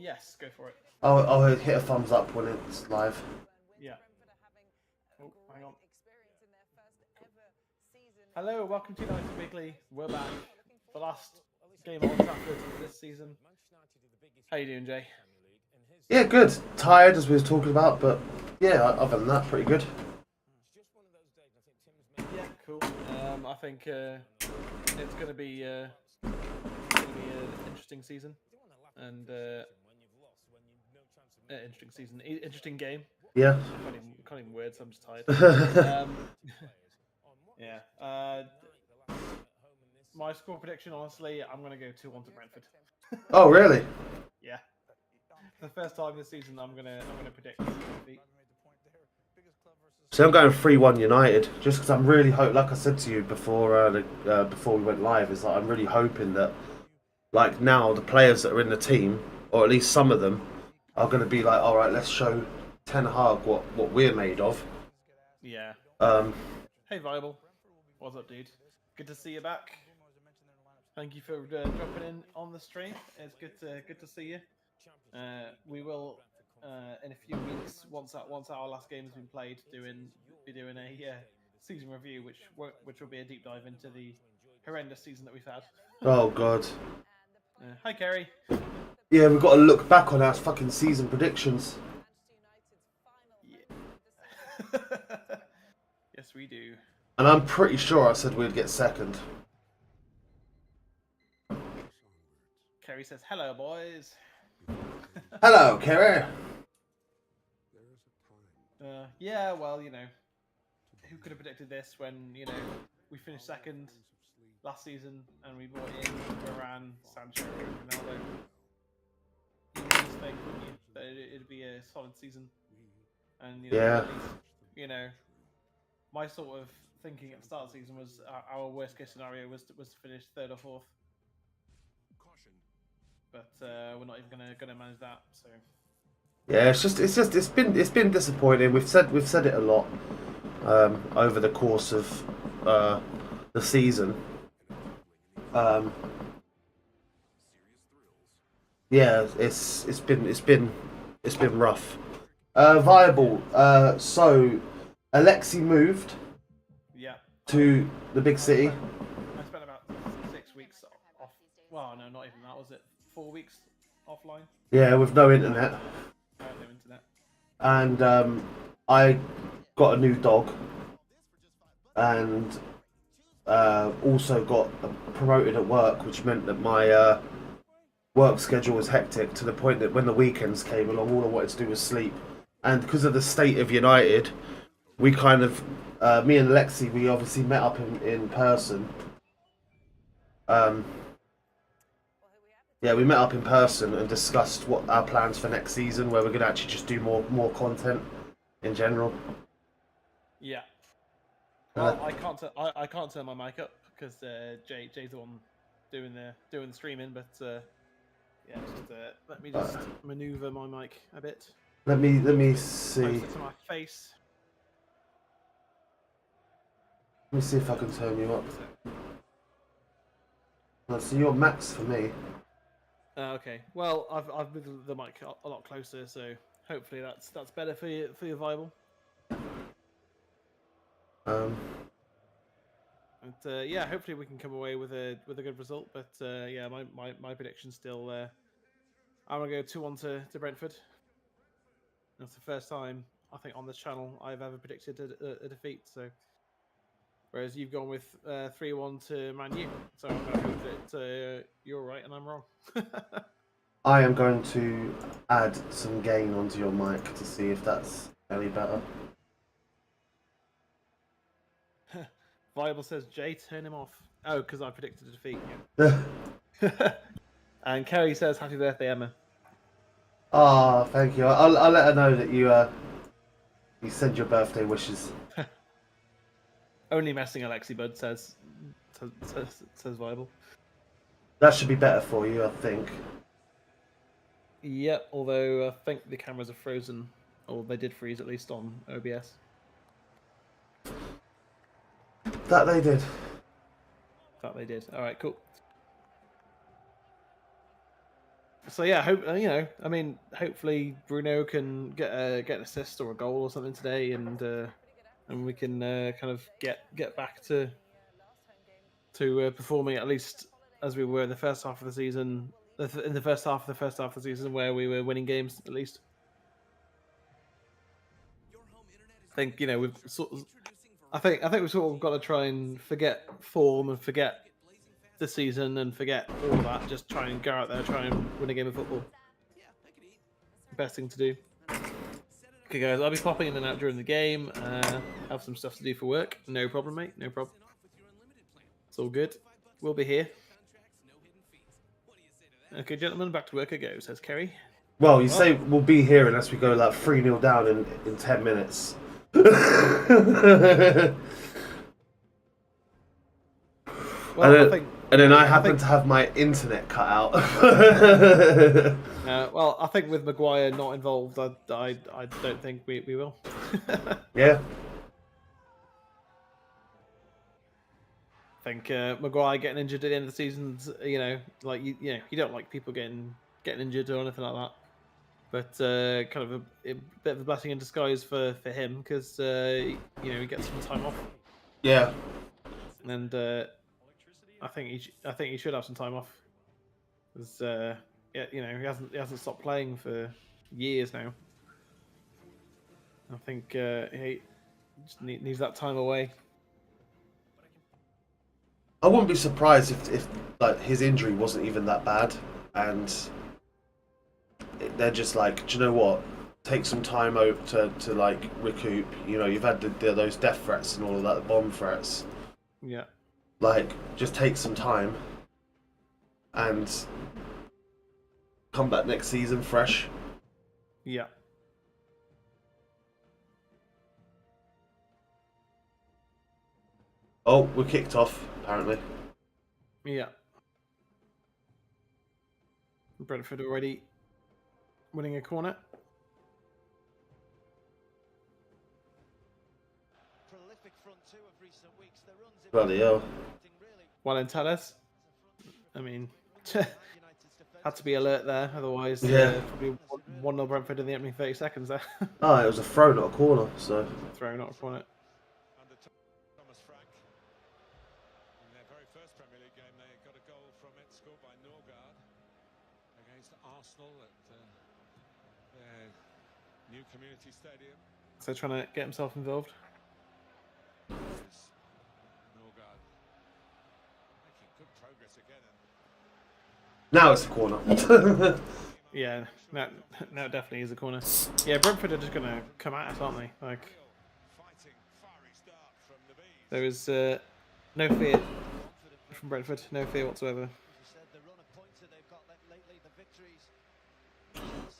Yes, go for it. I'll hit a thumbs up when it's live. Yeah. Oh, hang on. Hello, welcome to United Weekly. We're back. The last game on Trafford this season. How you doing, Jay? Yeah, good. Tired, as we were talking about, but yeah, other than that, pretty good. Yeah, cool. I think it's going to be an interesting season, and interesting game. Yeah. Can't even words. I'm just tired. Yeah. My score prediction, honestly, I'm going to go 2-1 to Brentford. Oh, really? Yeah. For the first time this season, I'm gonna predict defeat. So I'm going 3-1 United, just because I'm really like I said to you before before we went live, is that I'm really hoping that, like, now the players that are in the team, or at least some of them, are going to be like, all right, let's show Ten Hag what we're made of. Yeah. Hey, Viable. What's up, dude? Good to see you back. Thank you for dropping in on the stream. It's good to see you. We will in a few weeks, once our last game has been played, be doing a season review, which will be a deep dive into the horrendous season that we've had. Oh God. Hi, Kerry. Yeah, we've got to look back on our fucking season predictions. Yeah. Yes, we do. And I'm pretty sure I said we'd get second. Kerry says, "Hello, boys." Hello, Kerry. Yeah, well, who could have predicted this when we finished second last season and we brought in Varane, Sancho, and Ronaldo. You would think, wouldn't you, that it'd be a solid season, and yeah. At least, my sort of thinking at the start of the season was our worst case scenario was to finish third or fourth. But we're not even gonna manage that. So yeah, it's been disappointing. We've said it a lot over the course of the season. Yeah, it's been rough. Viable. So Alexi moved. Yeah. To the big city. I spent about 6 weeks off. Well, no, not even that. Was it 4 weeks offline? Yeah, with no internet. I had no internet. And I got a new dog, and also got promoted at work, which meant that my work schedule was hectic to the point that when the weekends came along, all I wanted to do was sleep. And because of the state of United, we kind of, me and Alexi, we obviously met up in person. Yeah, we met up in person and discussed what our plans for next season, where we're going to actually just do more content in general. Yeah. Well, I can't turn my mic up because Jay's the one doing the streaming, but yeah, let me just maneuver my mic a bit. Let me see. Closer to my face. Let me see if I can turn you up. So you're max for me. Okay. Well, I've moved the mic a lot closer, so hopefully that's better for your Viable. And yeah, hopefully we can come away with a good result. But yeah, my prediction's still I'm gonna go 2-1 to Brentford. That's the first time I think on this channel I've ever predicted a defeat. So, whereas you've gone with 3-1 to Man U, so I'm gonna hope that you're right and I'm wrong. I am going to add some gain onto your mic to see if that's any better. Viable says, Jay, turn him off. Oh, because I predicted a defeat. Yeah. And Kerry says, happy birthday, Emma. Ah, thank you. I'll let her know that you send your birthday wishes. Only messing Alexi Bud says Viable. That should be better for you, I think. Yep, although I think the cameras are frozen, or they did freeze at least on OBS. That they did. That they did. All right, cool. So yeah, I mean, hopefully Bruno can get an assist or a goal or something today, and we can kind of get back to performing at least as we were in the first half of the season. In the first half of the season, where we were winning games at least. I think we've sort of. I think we've sort of got to try and forget form and forget the season and forget all that. Just try and go out there, try and win a game of football. Best thing to do. Okay, guys, I'll be popping in and out during the game. Have some stuff to do for work. No problem, mate. No problem. It's all good. We'll be here. Okay, gentlemen, back to work I go, says Kerry. Well, you say we'll be here unless we go like 3-0 down in 10 minutes. Well, and then I happen to have my internet cut out. Well, I think with Maguire not involved, I don't think we will. Yeah. I think Maguire getting injured at the end of the season, like you don't like people getting injured or anything like that. But kind of a bit of a blessing in disguise for him because he gets some time off. Yeah. And I think he should have some time off because he hasn't stopped playing for years now. I think he just needs that time away. I wouldn't be surprised if like his injury wasn't even that bad, and they're just like, do you know what? Take some time out to like recoup. You've had those death threats and all of that, the bomb threats. Yeah. Like, just take some time and come back next season fresh. Yeah. Oh, we're kicked off, apparently. Yeah. Brentford already winning a corner. Bloody hell. Well, and tell us. I mean, had to be alert there, otherwise probably 1-0 Brentford in the opening 30 seconds there. Oh, it was a throw, not a corner, so... Throw, not a corner. New community stadium. So trying to get himself involved. Now it's a corner. Yeah, now it definitely is a corner. Yeah, Brentford are just going to come at us, aren't they? Like, there is no fear from Brentford, no fear whatsoever.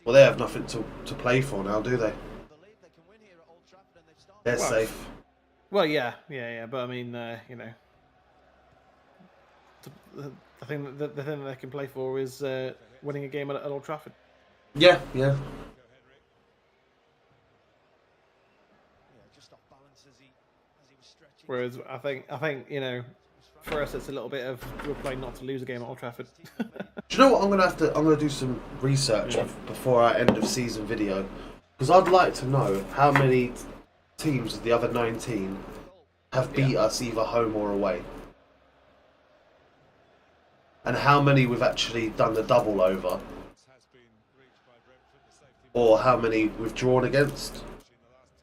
Well, they have nothing to play for now, do they? They're safe. Well, yeah, but I mean, I think the thing that they can play for is winning a game at Old Trafford. Yeah. Whereas I think for us it's a little bit of we're playing not to lose a game at Old Trafford. Do you know what I'm gonna do some research before our end of season video, because I'd like to know how many teams of the other 19 have beat us either home or away, and how many we've actually done the double over, or how many we've drawn against.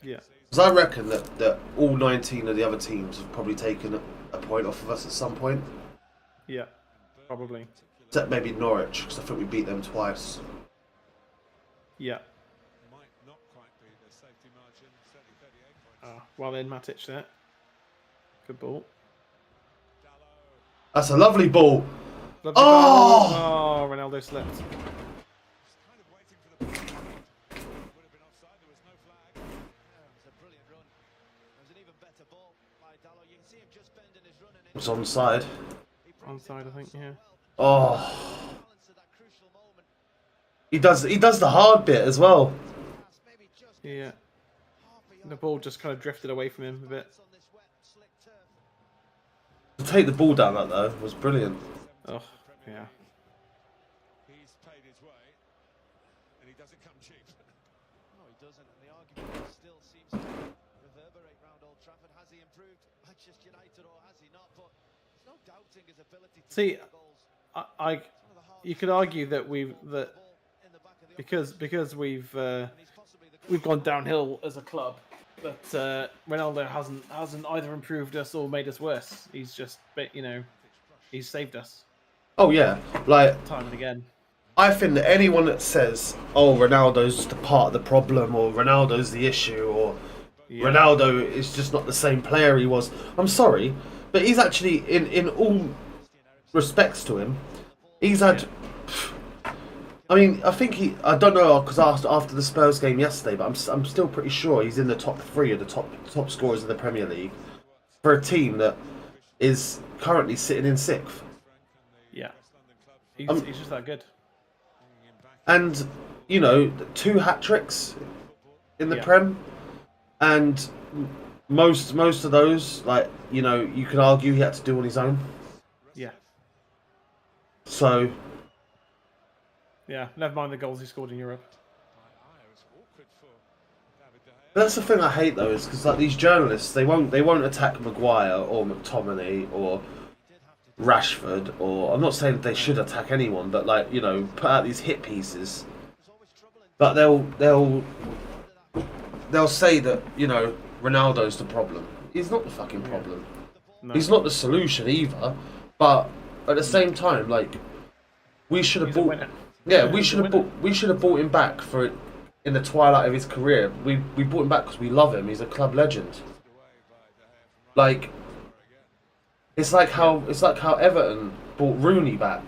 Yeah. Because I reckon that all 19 of the other teams have probably taken a point off of us at some point. Yeah, probably. Except maybe Norwich, because I think we beat them twice. Yeah. Well in, Matic there. Good ball. That's a lovely ball. Lovely ball. Oh, Ronaldo slipped. It's onside. Onside, I think, yeah. Oh. He does the hard bit as well. Yeah. The ball just kind of drifted away from him a bit. To take the ball down like that though was brilliant. Oh, yeah. doesn't come cheap. No, he doesn't, and the argument still seems to reverberate round Old Trafford. Has he improved Manchester United or has he not? But there's no doubting his ability to See, score goals. you could argue that because we've gone downhill as a club, but Ronaldo hasn't either improved us or made us worse. He's just, he's saved us. Oh yeah, like time and again. I think that anyone that says, "Oh, Ronaldo's the part of the problem," or "Ronaldo's the issue," or "Ronaldo is just not the same player he was," I'm sorry, but he's actually, in all respects to him, he's had. I mean, I think I don't know, because after the Spurs game yesterday, but I'm still pretty sure he's in the top 3 of the top scorers of the Premier League for a team that is currently sitting in 6th. Yeah, he's just that good. And 2 hat-tricks in the Prem, and most of those, you could argue he had to do on his own. Yeah. So. Yeah, never mind the goals he scored in Europe. But that's the thing I hate though, is because these journalists, they won't attack Maguire or McTominay or Rashford, or I'm not saying that they should attack anyone, but put out these hit pieces. But they'll say that Ronaldo's the problem. He's not the fucking problem. No. He's not the solution either. But at the same time, we should have bought. Yeah, we should have bought him back for it in the twilight of his career. We bought him back because we love him. He's a club legend. It's like how Everton bought Rooney back,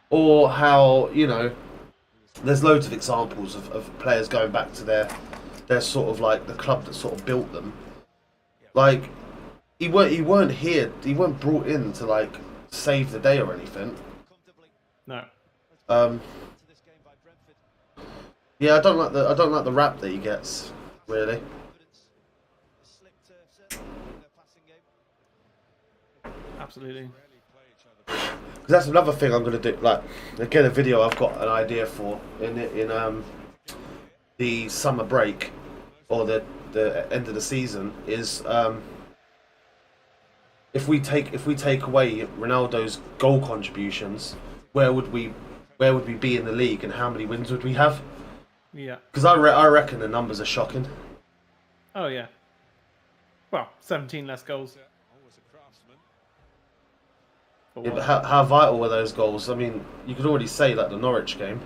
or how there's loads of examples of players going back to their sort of the club that sort of built them. He weren't here. He weren't brought in to save the day or anything. No. Yeah, I don't like the rap that he gets, really. Absolutely. Because that's another thing I'm gonna do. Again, a video I've got an idea for in the summer break or the end of the season is if we take away Ronaldo's goal contributions, where would we be in the league and how many wins would we have? Yeah. Because I reckon the numbers are shocking. Oh yeah. Well, 17 less goals. Yeah, but how vital were those goals? I mean, you could already say the Norwich game.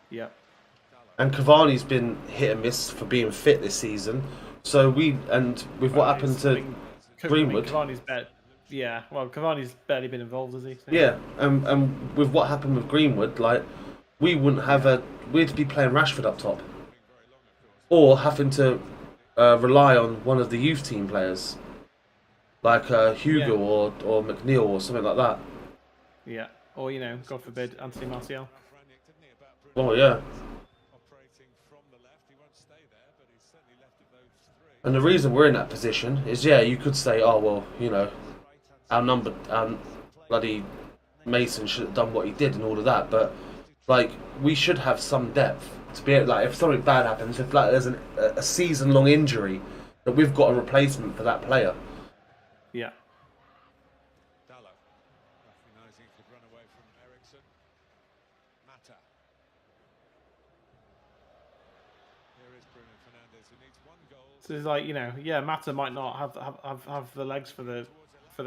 Yeah. And Cavani's been hit and miss for being fit this season. So with what happened to Greenwood. Cavani's better. Yeah, well, Cavani's barely been involved, has he? So. Yeah, and with what happened with Greenwood, we wouldn't have we'd be playing Rashford up top, or having to rely on one of the youth team players, Hugo or McNeil or something like that. Yeah, or God forbid, Anthony Martial. Oh yeah. And the reason we're in that position is, you could say, oh well, our bloody Mason should have done what he did and all of that, but we should have some depth to be able, if something bad happens, if there's a season-long injury, that we've got a replacement for that player. Yeah. So it's Mata might not have the legs for the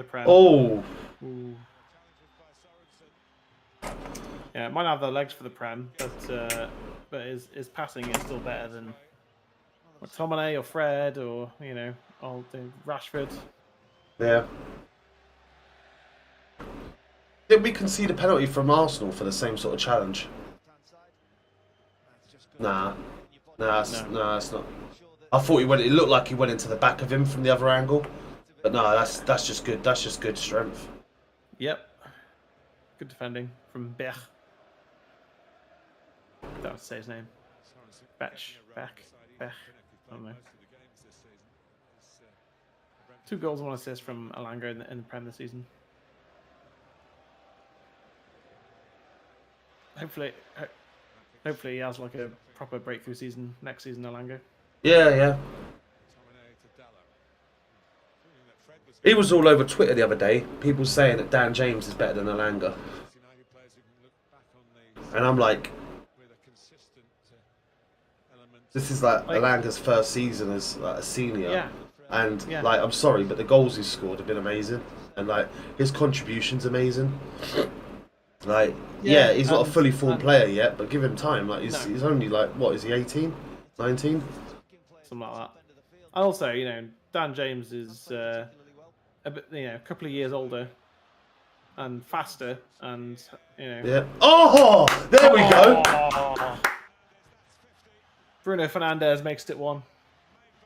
Prem. Oh. Ooh. Yeah, it might not have the legs for the Prem, but his passing is still better than McTominay or Fred or Rashford. Yeah. Did we concede a penalty from Arsenal for the same sort of challenge? Nah, it's not. I thought it looked like he went into the back of him from the other angle, but no, that's just good. That's just good strength. Yep. Good defending from Bech. That would say his name. Beck. I don't know. 2 goals, 1 assist from Alanga in the Prem this season. hopefully he has like a proper breakthrough season next season, Alanga. Yeah. He was all over Twitter the other day. People saying that Dan James is better than Alanga. And I'm like, this is like Alanga's first season as like a senior. Yeah. And like, I'm sorry, but the goals he scored have been amazing. And like, his contribution's amazing. Like, yeah, he's not a fully formed player yet, but give him time. Like, he's only like, what, is he 18? 19? Something like that. And also, Dan James is a bit, a couple of years older and faster, and Yeah. Oh, there we go. Bruno Fernandez makes it 1.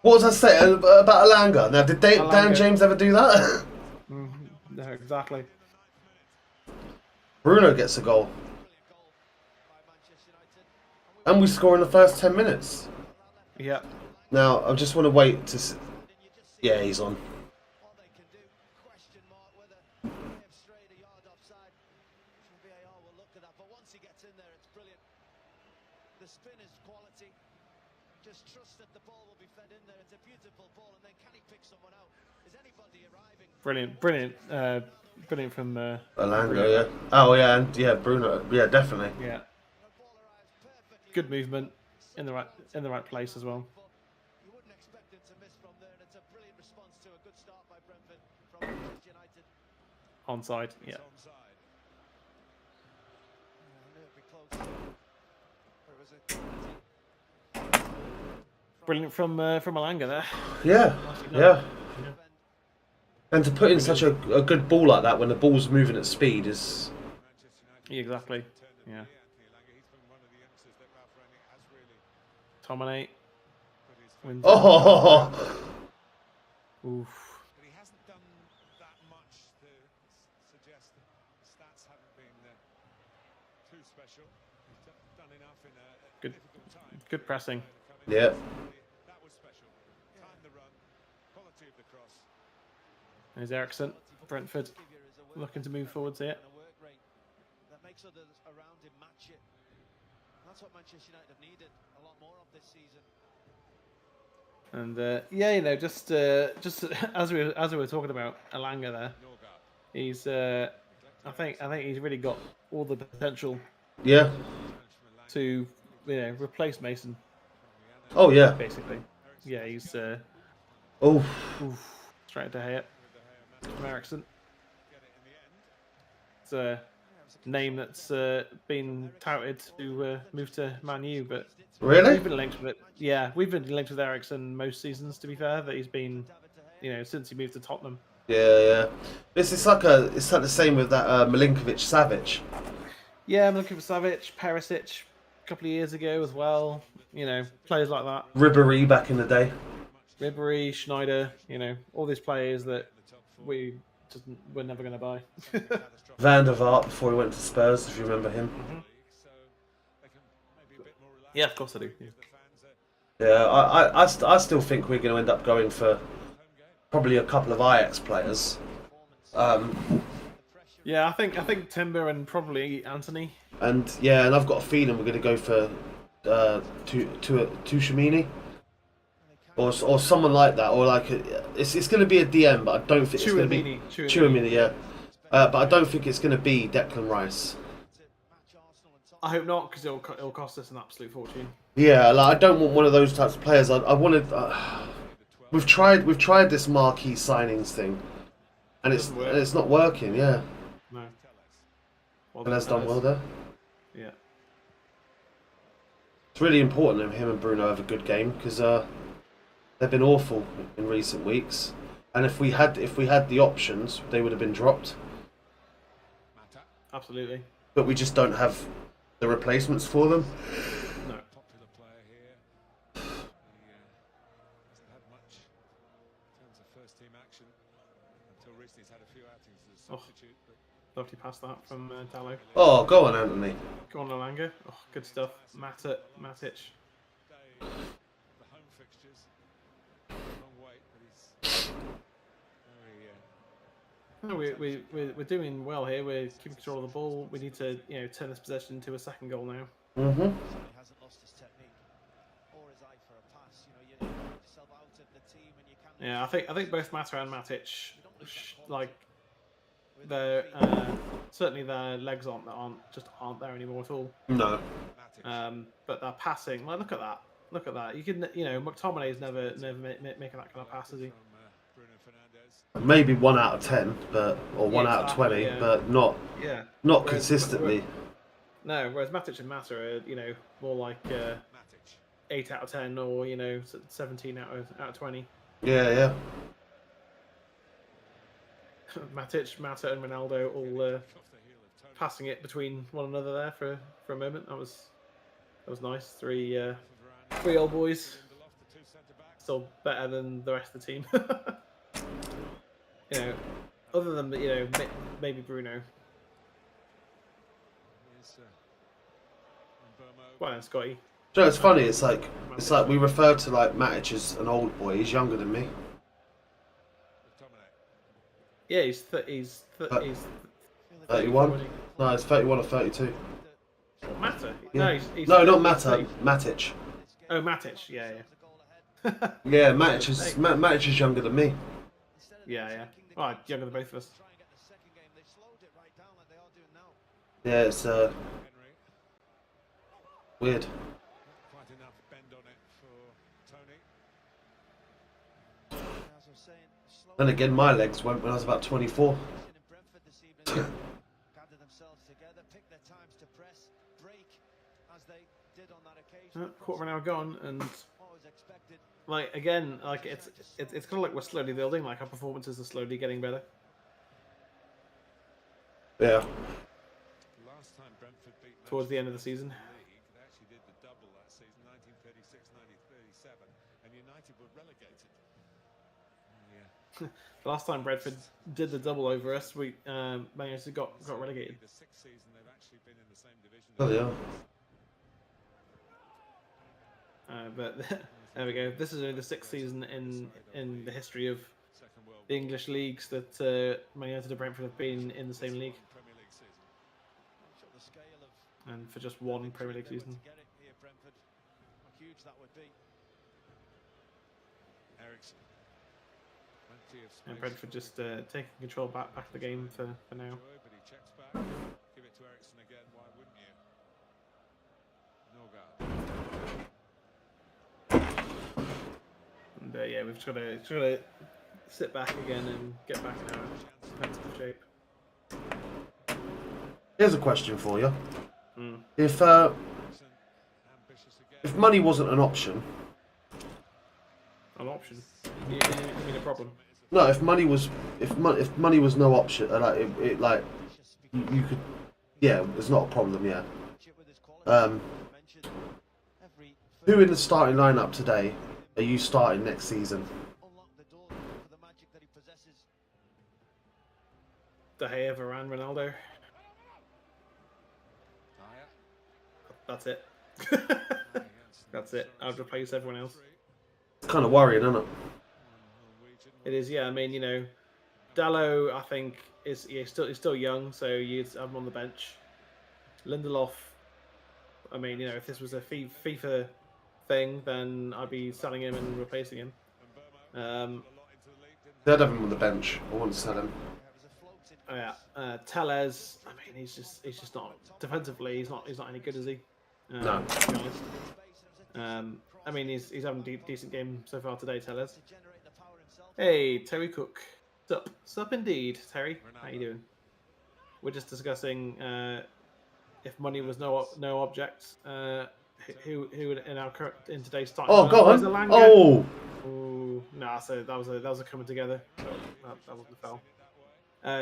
What was I saying about Alanga? Now, did Dan James ever do that? No, exactly. Bruno gets a goal. And we score in the first 10 minutes. Yeah. Now, I just want to wait to see. Yeah, he's on. The spin is quality. Just trust that the ball will be fed in there. It's a beautiful ball, and then can he pick someone out? Is anybody arriving? Brilliant from Alanga, yeah. Oh, yeah, and yeah, Bruno. Yeah, definitely. Yeah. Good movement in the right place as well. You wouldn't expect him to miss from there, and it's a brilliant response to a good start by Brentford from Manchester United. Onside, yeah. Brilliant from Alanga there. Yeah. And to put in such a good ball like that when the ball's moving at speed is... Exactly, yeah. Tominate. Oh! Oof. But he hasn't done that much to suggest that the stats haven't been too special. He's done enough in a difficult time. Good pressing. Yeah. That was special. Time the run, quality of the cross. There's Ericsson, Brentford, looking to move forwards here. That makes others around him match it. That's what Manchester United have needed a lot more of this season. And yeah, just as we were talking about Alanga there, he's I think he's really got all the potential. Yeah. To replace Mason. Oh yeah. Basically, yeah, he's straight to Hayat from Ericsson. It's a name that's been touted to move to Man U, but really, we've been linked with it. Yeah, we've been linked with Ericsson most seasons. To be fair, that he's been, since he moved to Tottenham. Yeah. It's like the same with that Milinkovic-Savic. Yeah, I'm looking for Savic, Perisic, a couple of years ago as well. Players like that. Ribéry back in the day. Ribéry, Schneider, all these players that we're never going to buy. Van der Vaart before he went to Spurs, if you remember him. Mm-hmm. Yeah, of course I do. Yeah, I still think we're going to end up going for probably a couple of Ajax players. Yeah, I think Timber and probably Anthony. And I've got a feeling we're going to go for Tuchemini. Or someone like that, or like it's going to be a DM, but I don't think it's going to be Tuchemini. Yeah, but I don't think it's going to be Declan Rice. I hope not, because it'll cost us an absolute fortune. Yeah, like I don't want one of those types of players. I wanted. We've tried this marquee signings thing, and it's not working. Yeah. No. Well, and that's done well there. Yeah. It's really important that him and Bruno have a good game because they've been awful in recent weeks, and if we had the options, they would have been dropped. Absolutely. But we just don't have the replacements for them. No. Popular player here. He hasn't had much in terms of first team action until recently. He's had a few outings as a substitute. Lovely pass that from Dallo. Oh, go on, Anthony. Go on, Alanga. Oh, good stuff. Matic. The home fixtures. Long wait, but he's very. No, we're doing well here. We're keeping control of the ball. We need to turn this possession into a second goal now. Mm-hmm. Yeah, I think both Mata and Matic, like, their certainly their legs aren't there anymore at all. No. But their passing, like, look at that. You can, McTominay's never making that kind of pass, is he? Bruno Fernandez. Maybe 1 out of 10, or 1 out of 20, yeah. but not Whereas, consistently. No, whereas Matic and Mata are, more like 8 out of 10 or 17 out of 20. Yeah. Matic, Mata, and Ronaldo all passing it between one another there for a moment. That was nice. Three old boys, still better than the rest of the team. Other than maybe Bruno. Well, then Scotty. Joe, it's funny. It's like we refer to like Matic as an old boy. He's younger than me. Yeah, he's 31. No, it's 31 or 32. Mata. Yeah. No, not Mata. Matic. Oh, Matic. Yeah. Yeah, Matic is younger than me. Yeah. Oh, younger than both of us. Yeah, it's weird. Quite enough bend on it for Tony. Then again, my legs went when I was about 24. Quarter of an hour gone, and like again, like it's kind of like we're slowly building. Like our performances are slowly getting better. Yeah. Last time Brentford beat Towards the end of the season. They actually did the double that season, 1936-1937, and United were relegated. The last time Brentford did the double over us, we managed to got relegated. The sixth season they've actually been in the same division. Oh yeah. But there we go. This is only the 6th season in the history of the English leagues that Man United and Brentford have been in the same league, and for just one Premier League season. And Brentford just taking control back of the game for now. Give it to Ericsson again. Why wouldn't you? And yeah, we've just got to sit back again and get back in our defensive shape. Here's a question for you. If money wasn't an option. An option? You mean a problem? No, if money was no option, you could, yeah, it's not a problem. Yeah. Who in the starting lineup today are you starting next season? De Gea, Varane, Ronaldo. That's it. That's it. I'd replace everyone else. It's kind of worrying, isn't it? It is, yeah. I mean, Dallo, I think, is still young, so you'd have him on the bench. Lindelof, I mean, if this was a FIFA thing, then I'd be selling him and replacing him. They'd have him on the bench. I wouldn't sell him. Oh, yeah. Tellez, I mean, he's just not defensively. He's not any good, is he? No. To be honest. I mean, he's having a decent game so far today, Tellez. Hey, Terry Cook. Sup indeed, Terry. How you doing? We're just discussing if money was no object. Who in today's starting? Oh, go on. Oh. Ooh, nah. So that was a coming together. That wasn't a foul.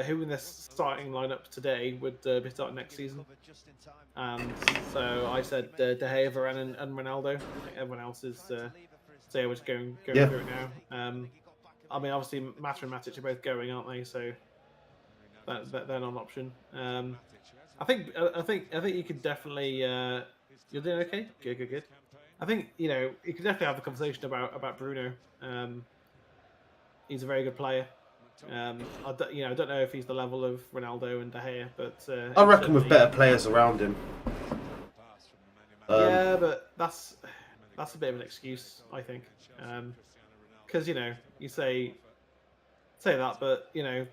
Who in this starting lineup today would be starting next season? And so I said De Gea, Varane, and Ronaldo. I think everyone else is say was going through it now. I mean, obviously Mata and Matic are both going, aren't they? So they're not an option. I think you could definitely. You're doing okay. Good. I think you could definitely have the conversation about Bruno. He's a very good player. I don't know if he's the level of Ronaldo and De Gea, but I reckon with better players around him. Yeah, but that's that's a bit of an excuse, I think, because you say that, but they're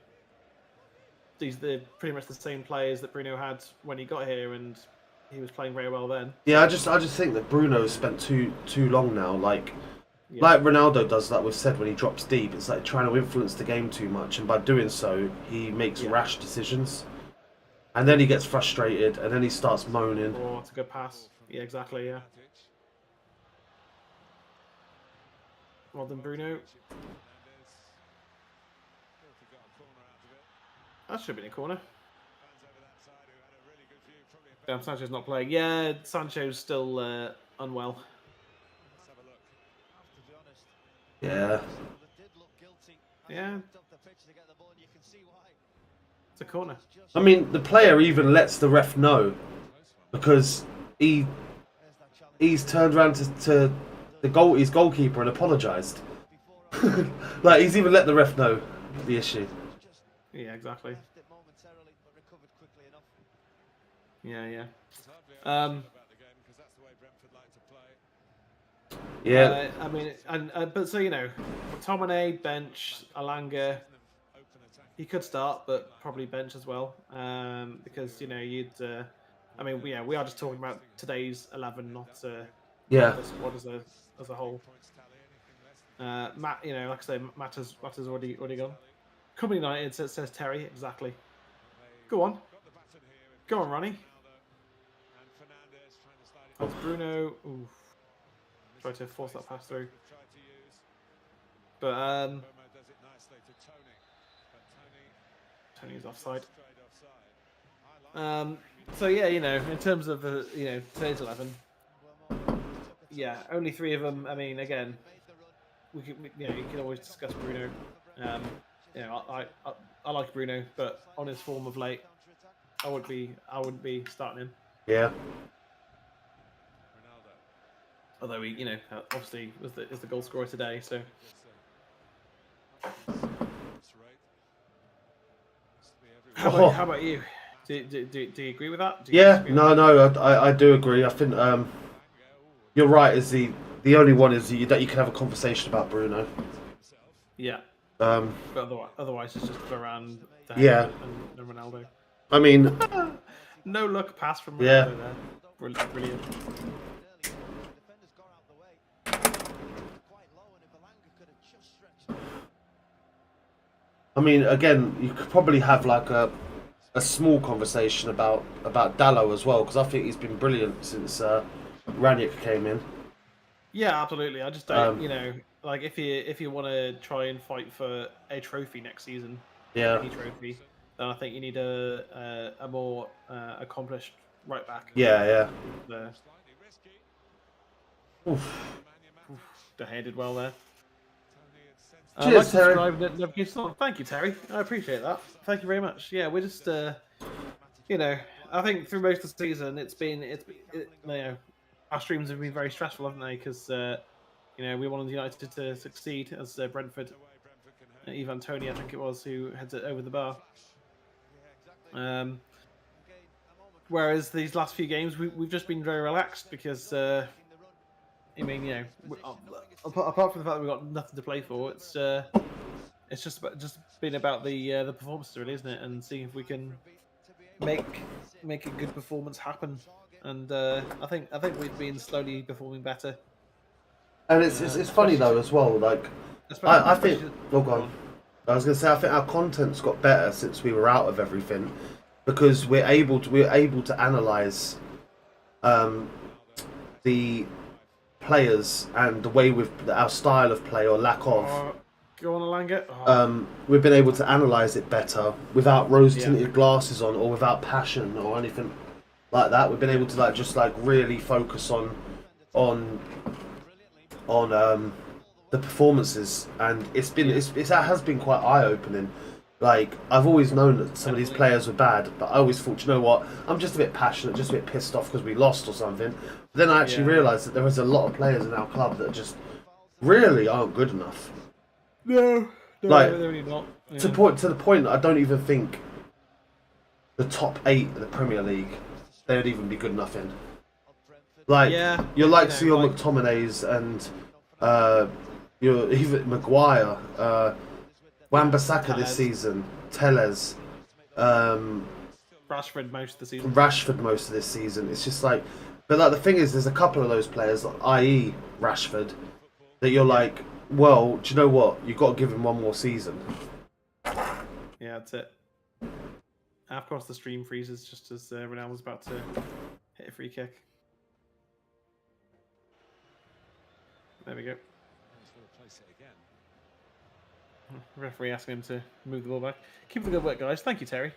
pretty much the same players that Bruno had when he got here, and he was playing very well then. Yeah, I just think that Bruno has spent too long now, like Ronaldo does, like we've said, when he drops deep. It's like trying to influence the game too much, and by doing so, he makes rash decisions. And then he gets frustrated, and then he starts moaning. Oh, it's a good pass. Yeah, exactly, yeah. Well done, Bruno. That should have been a corner. Damn, Sancho's not playing. Yeah, Sancho's still unwell. Yeah. Yeah. It's a corner. I mean, the player even lets the ref know, because he's turned around to his goalkeeper and apologised. Like, he's even let the ref know the issue. Yeah, exactly. Yeah. Yeah. I mean, but so Tomine, bench, Alanga. He could start, but probably bench as well, because you'd. I mean, we are just talking about today's 11, not the squad as a whole. Matt, like I say, Matt has already gone. Company United says Terry, exactly. Go on, Ronnie. Oh, Bruno. Ooh. Try to force that pass through, but Tony's offside. So yeah, in terms of today's 11, only 3 of them. I mean, again, you can always discuss Bruno. I like Bruno, but on his form of late, I wouldn't be starting him. Yeah. Although he, obviously is the goal scorer today, so. How about you? Do you agree with that? No, I do agree. I think you're right. Is the only one is that you can have a conversation about Bruno. Yeah. But otherwise, it's just Varane, and Ronaldo. I mean, no luck pass from Ronaldo there. Brilliant. I mean, again, you could probably have like a small conversation about Dallo as well, because I think he's been brilliant since Ranić came in. Yeah, absolutely. I just don't, like if you want to try and fight for a trophy next season, any trophy, then I think you need a more accomplished right back. Yeah. De Gea did well there. Cheers, Terry. Thank you, Terry. I appreciate that. Thank you very much. Yeah, we're just, I think through most of the season, our streams have been very stressful, haven't they? Because we wanted United to succeed, as Brentford, Ivan Toney, I think it was, who heads it over the bar. Whereas these last few games, we've just been very relaxed because. Apart from the fact that we've got nothing to play for, it's just been about the performance, really, isn't it? And seeing if we can make a good performance happen. And I think we've been slowly performing better. And it's funny though as well. Like I think. Oh, go on. I was going to say, I think our content's got better since we were out of everything, because we're able to analyze the players and the way our style of play or lack of. Go on, Alanga. We've been able to analyse it better without rose-tinted glasses on, or without passion or anything like that. We've been able to just really focus on the performances, and it has been quite eye-opening. Like, I've always known that some of these players were bad, but I always thought, you know what, I'm just a bit passionate, just a bit pissed off because we lost or something. But then I actually realised that there is a lot of players in our club that just really aren't good enough. No, they're really not. Yeah. To the point that I don't even think the top 8 of the Premier League, they would even be good enough in. Like Yeah, your likes of you your know, like- McTominays and your even Maguire, Wan-Bissaka this Tellez. season, Tellez, Rashford most of the season. Rashford most of this season. It's just like, but like the thing is, there's a couple of those players, i.e. Rashford, that you're like, well, do you know what? You've got to give him one more season. Yeah, that's it. And of course, the stream freezes just as Ronaldo's about to hit a free kick. There we go. Referee asking him to move the ball back. Keep the good work, guys. Thank you, Terry.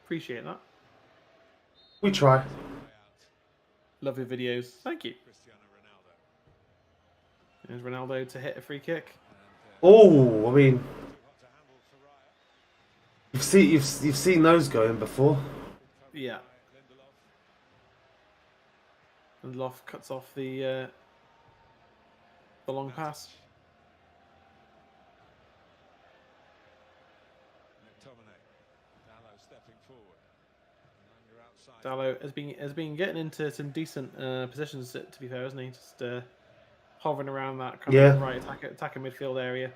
Appreciate that. We try. Love your videos. Thank you. There's Ronaldo to hit a free kick. Oh, I mean, you've seen those going before. Yeah. And Loft cuts off the long pass. Dallo has been getting into some decent positions, to be fair, hasn't he? Just hovering around that kind of right attacker midfield area.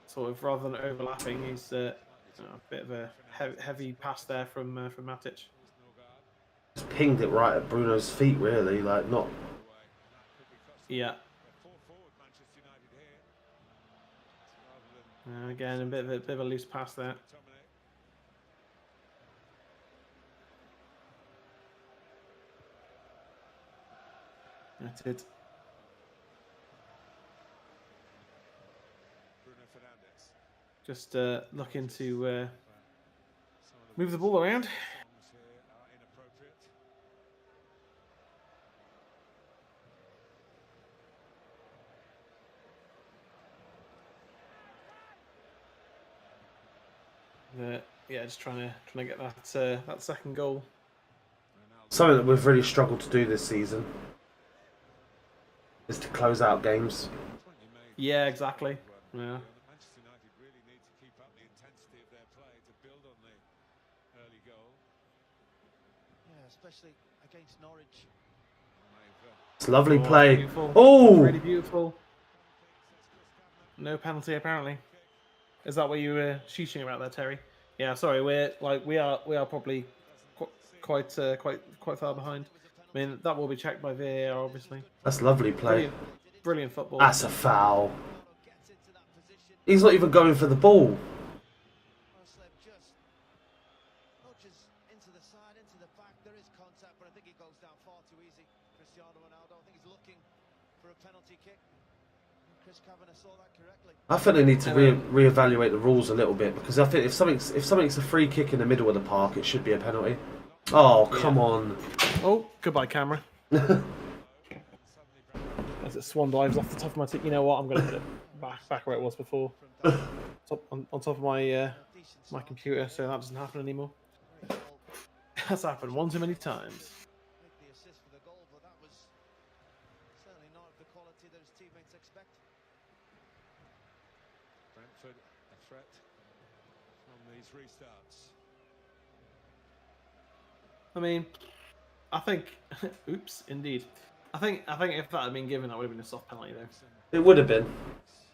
Sort of rather than overlapping, he's a bit of a heavy pass there from Matic. Just pinged it right at Bruno's feet, really. Like not. Yeah. Again, a bit of a loose pass there. That's it. Bruno Fernandez. Just looking to move the ball around. Yeah, just trying to get that second goal. Something that we've really struggled to do this season is to close out games. Yeah, exactly. Yeah. Manchester United really need to keep up the intensity of their play to build on the early goal. Yeah, especially against Norwich. It's lovely Oh, play. beautiful. Oh, Really beautiful. No penalty apparently. Is that what you were sheeshing about there, Terry? Yeah, sorry. We are probably quite far behind. I mean, that will be checked by VAR, obviously. that's lovely play. Brilliant football. That's a foul. He's not even going for the ball. Just nudges into the side, into the back. There is contact, but I think he goes down far too easy. Cristiano Ronaldo. I think he's looking for a penalty kick. Chris Kavanagh saw that correctly. I think they need to reevaluate the rules a little bit, because I think if something's a free kick in the middle of the park, it should be a penalty. Oh, come on. Oh, goodbye, camera. As it swan dives off the top of my you know what? I'm going to put it back where it was before. on top of my my computer, so that doesn't happen anymore. That's happened one too many times. The assist for the goal, but that was certainly not of the quality that his teammates expect. Brentford a threat from these restarts. I mean, I think. Oops, indeed. I think if that had been given, that would have been a soft penalty, though. It would have been.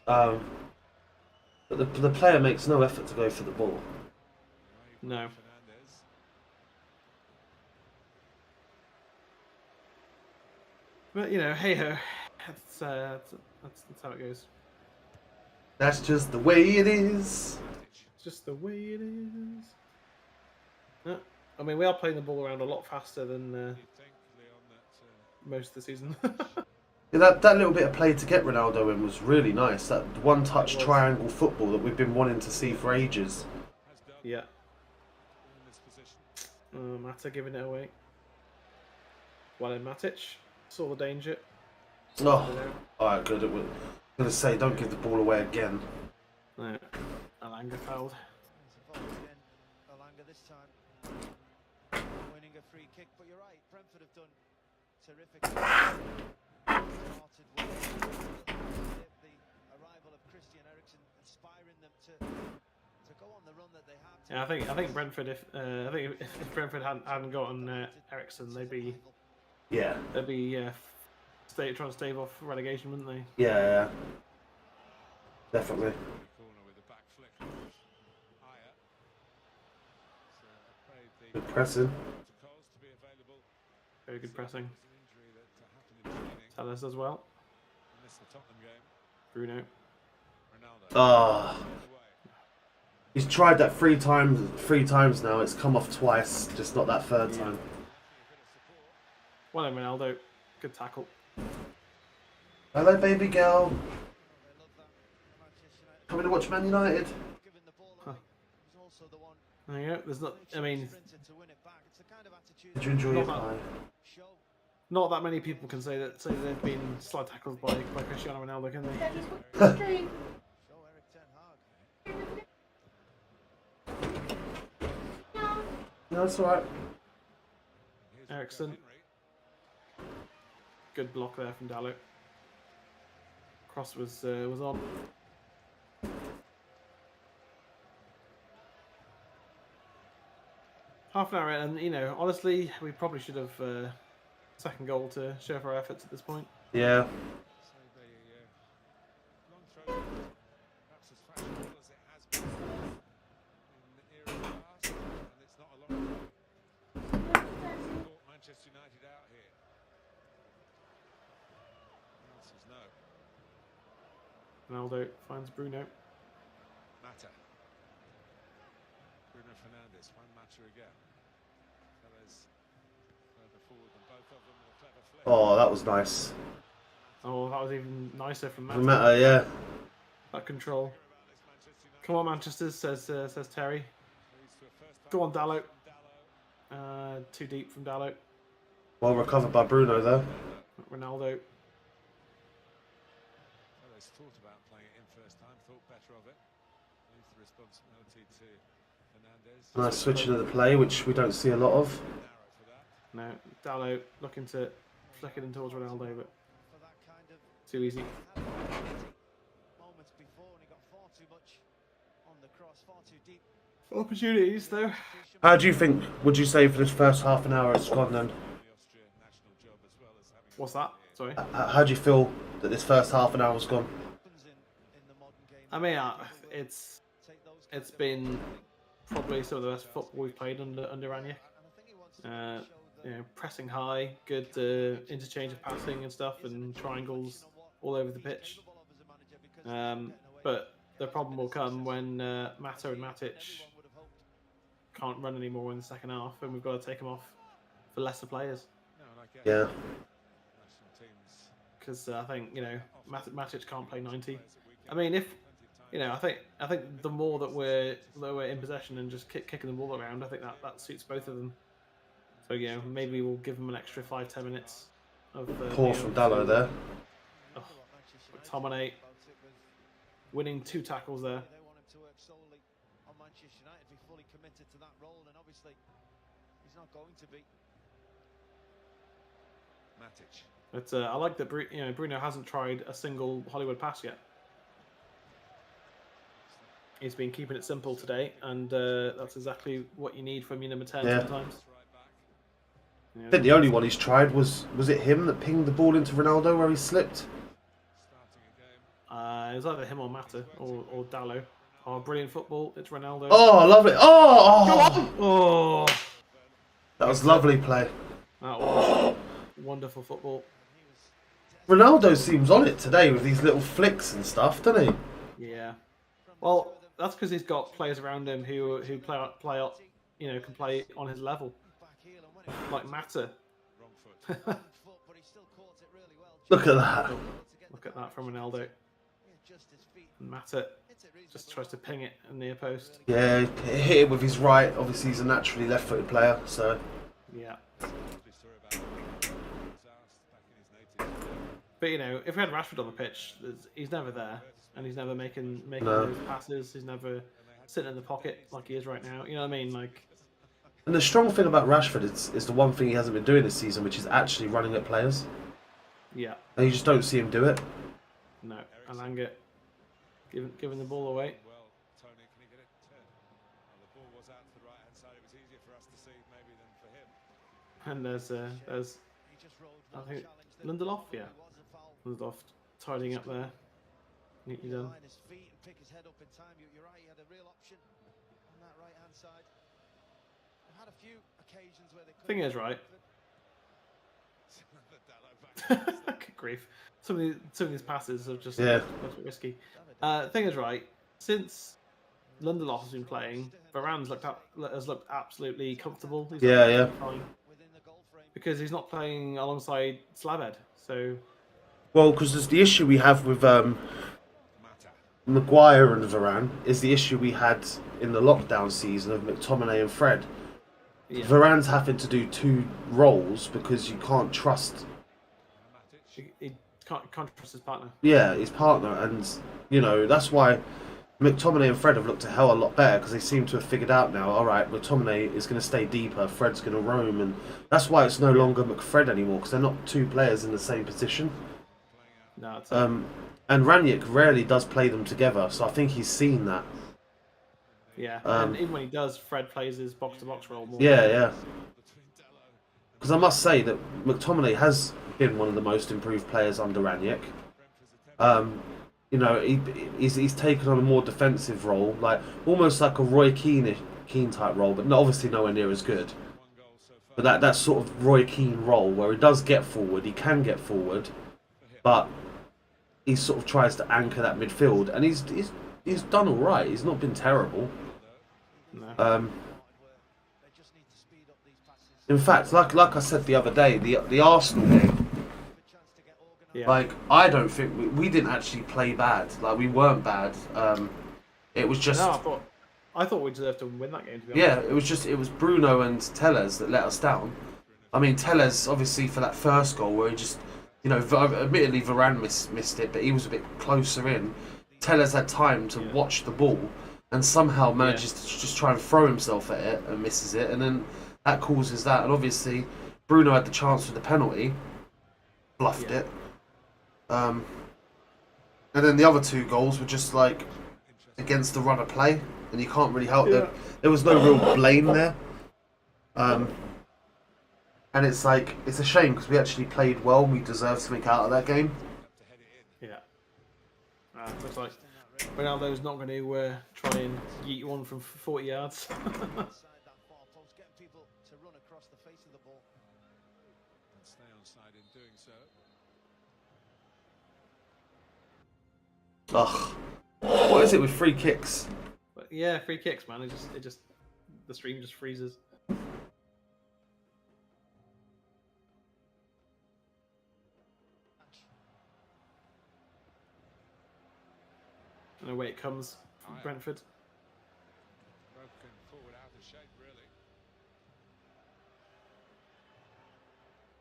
But the player makes no effort to go for the ball. No. But you know, hey ho, that's how it goes. That's just the way it is. It's just the way it is. I mean, we are playing the ball around a lot faster than most of the season. Yeah, that little bit of play to get Ronaldo in was really nice. That one-touch triangle football that we've been wanting to see for ages. Yeah. Mata giving it away. Well in Matic. Saw the danger. Oh, alright, good. I'm going to say, don't give the ball away again. No. Alanga fouled. Alanga this time winning a free kick, but you're right, Brentford have done terrific. Started well. The arrival of Christian Eriksen inspiring them to go on the run that they have. Yeah, I think Brentford. If Brentford hadn't gotten Eriksen, they'd be Yeah. They'd be trying to stave off relegation, wouldn't they? Yeah. Definitely. Corner with the back flick. Higher. So afraid the Good pressing. protocols to be available. Very good pressing. There's an injury that happened in training. Tellers as well. Missed the Tottenham game. Bruno. Ronaldo. Ah. He's tried that three times now. It's come off twice, just not that third time. Well done, Ronaldo. Good tackle. Hello, baby girl. Coming to watch Man United. Huh. There you go. There's not. I mean, Did you enjoy your pie? not that many people can say that they've been slide tackled by Cristiano Ronaldo, can they? No, it's alright. Ericsson. Good block there from Dalot. Cross was on. Half an hour in, and you know, honestly, we probably should have second goal to show off our efforts at this point. Yeah. Manchester United out here. The answer's no. Ronaldo finds Bruno. Mata. Bruno Fernandez, Juan Mata again. Fellas further forward than both of them with a clever flick. Oh, that was nice. Oh, that was even nicer from Mata. Mata, yeah. That control. Come on, Manchester, says Terry. Go on, Dalot. Too deep from Dalot. Well recovered by Bruno, though. Ronaldo. Fellas thought about playing it in first time, thought better of it. Leaves the responsibility to Fernandez. Nice switching of the play, which we don't see a lot of. No, Dalot looking to flick it in towards Ronaldo, but too easy. Moments before, and he got far too much on the cross, far too deep. Opportunities, though. How do you think, would you say, for this first half an hour it's gone then? What's that? Sorry. How do you feel that this first half an hour has gone? I mean, it's been probably some of the best football we've played under Aniek. You know, pressing high, good interchange of passing and stuff, and triangles all over the pitch. But the problem will come when Mata and Matic can't run anymore in the second half, and we've got to take them off for lesser players. Yeah. Because I think, you know, Matic can't play 90. I mean, if you know, I think the more that we're in possession and just kicking the ball around, I think that suits both of them. So you know, maybe we'll give them an extra 5-10 minutes of Poor from Dalot there. Oh, McTominay winning 2 tackles there. They want him to work solely on Manchester United, be fully committed to that role, and obviously he's not going to be. Matic. But I like that Bruno hasn't tried a single Hollywood pass yet. He's been keeping it simple today, and that's exactly what you need from your number 10 sometimes. I think the only one he's tried was it him that pinged the ball into Ronaldo where he slipped? It was either him or Mata or Dalot. Oh, brilliant football! It's Ronaldo. Oh, lovely! Oh, Oh, that was lovely play. that was wonderful football. Ronaldo seems on it today with these little flicks and stuff, doesn't he? Yeah. Well, that's because he's got players around him who play up, you know, can play on his level, like Mata. Look at that. Look at that from Ronaldo. And Mata just tries to ping it in the near post. Yeah, he hit it with his right. Obviously, he's a naturally left-footed player, so. Yeah. But you know, if we had Rashford on the pitch, he's never there, and he's never making those passes. He's never sitting in the pocket like he is right now. You know what I mean? Like. And the strong thing about Rashford is the one thing he hasn't been doing this season, which is actually running at players. Yeah. And you just don't see him do it. No, Alanga giving the ball away. Well, Tony, can he get it turned? Well, the ball was out to the right-hand side. It was easier for us to see maybe than for him. And there's I think Lindelof, yeah. Lindelof tidying up there. Neatly done. His feet and pick his head up in time. You're right, he had a real option on that right hand side. They've had a few occasions where they could. Thing is, right. Good grief. Some of these passes are just a bit risky. Thing is, right. Since Lindelof has been playing, Varane's has looked absolutely comfortable. He's fine because he's not playing alongside Slabhead. So, well, because the issue we have with Maguire and Varane is the issue we had in the lockdown season of McTominay and Fred. yeah. Varane's having to do 2 roles because you can't trust. He can't trust his partner. Yeah, his partner, and that's why McTominay and Fred have looked a hell a lot better because they seem to have figured out now. All right, McTominay is going to stay deeper, Fred's going to roam, and that's why it's no longer McFred anymore because they're not 2 players in the same position. No, it's and Ranić rarely does play them together, so I think he's seen that. yeah. And even when he does, Fred plays his box-to-box role more. Yeah. Because I must say that McTominay has been one of the most improved players under Ranić. He's taken on a more defensive role, like almost like a Roy Keane type role, but obviously nowhere near as good. But that sort of Roy Keane role where he does get forward, he can get forward, but he sort of tries to anchor that midfield, and he's done all right. He's not been terrible. No. In fact, like I said the other day, the Arsenal game. Yeah. Like, I don't think we didn't actually play bad. Like, we weren't bad. It was just. No, I thought we deserved to win that game. To be honest. It was Bruno and Tellez that let us down. I mean, Tellez obviously for that first goal where he just, admittedly Varane missed it, but he was a bit closer in. Tellez had time to watch the ball and somehow manages to just try and throw himself at it and misses it, and then that causes that. And obviously, Bruno had the chance for the penalty, bluffed it. And then the other 2 goals were just like against the run of play, and you can't really help it. There was no real blame there. And it's a shame because we actually played well and we deserved something out of that game. Yeah. Looks like Ronaldo's not going to try and yeet one from 40 yards. Ugh. What is it with free kicks? But yeah, free kicks, man. It just the stream just freezes. And away it comes from Brentford. Broken forward out of shape, really.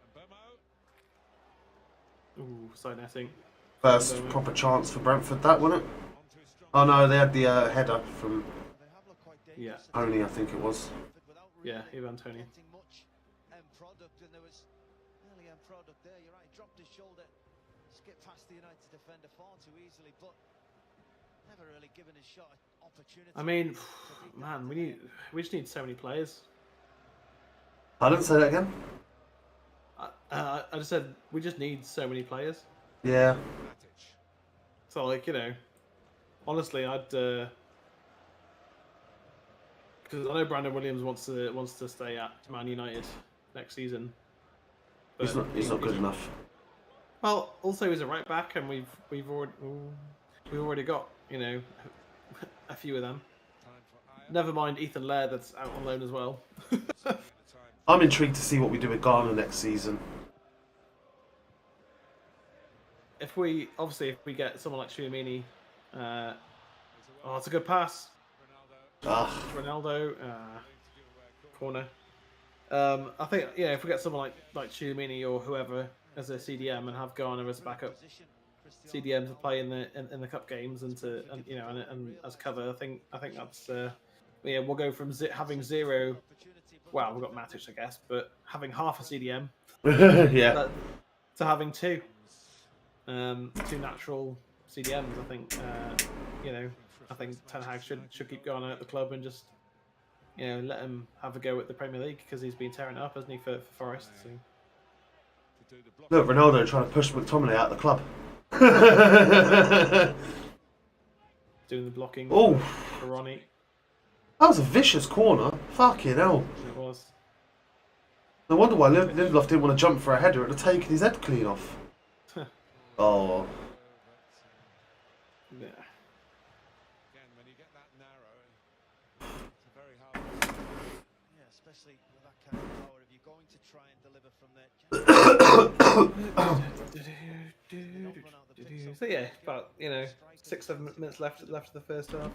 And Bomo. Ooh, side netting. First proper chance for Brentford, that wasn't it? Oh no, they had the header from Tony, I think it was. Yeah, Ivan Tony. Skipped past the United defender far too easily, but never really given his shot an opportunity. I mean, man, we just need so many players. I didn't say that again. I just said we just need so many players. Yeah. So honestly, I'd because I know Brandon Williams wants to stay at Man United next season. But He's not good enough. Well, also he's a right back, and we've already got a few of them. Never mind Ethan Laird that's out on loan as well. I'm intrigued to see what we do with Ghana next season. If we get someone like Tchouaméni, it's a good pass. Ronaldo, corner. I think if we get someone like Tchouaméni or whoever as a CDM and have Ghana as a backup CDM to play in the cup games and as cover, I think that's we'll go from having 0. Well, we've got Matic, I guess, but having half a CDM, yeah, to having 2. 2 natural CDMs, I think. I think Ten Hag should keep going at the club and just let him have a go at the Premier League because he's been tearing it up, hasn't he, for Forest? So. Look, Ronaldo trying to push McTominay out of the club. Doing the blocking Oh, for Ronnie. that was a vicious corner. Fucking hell. It was. No wonder why Lindelof didn't want to jump for a header. It would have taken his head clean off. Oh. Yeah. Again, when you get that narrow, it's a very hard. Yeah, especially with that kind of power, if you're going to try and deliver from there. So yeah, about 6-7 minutes left of the first half. I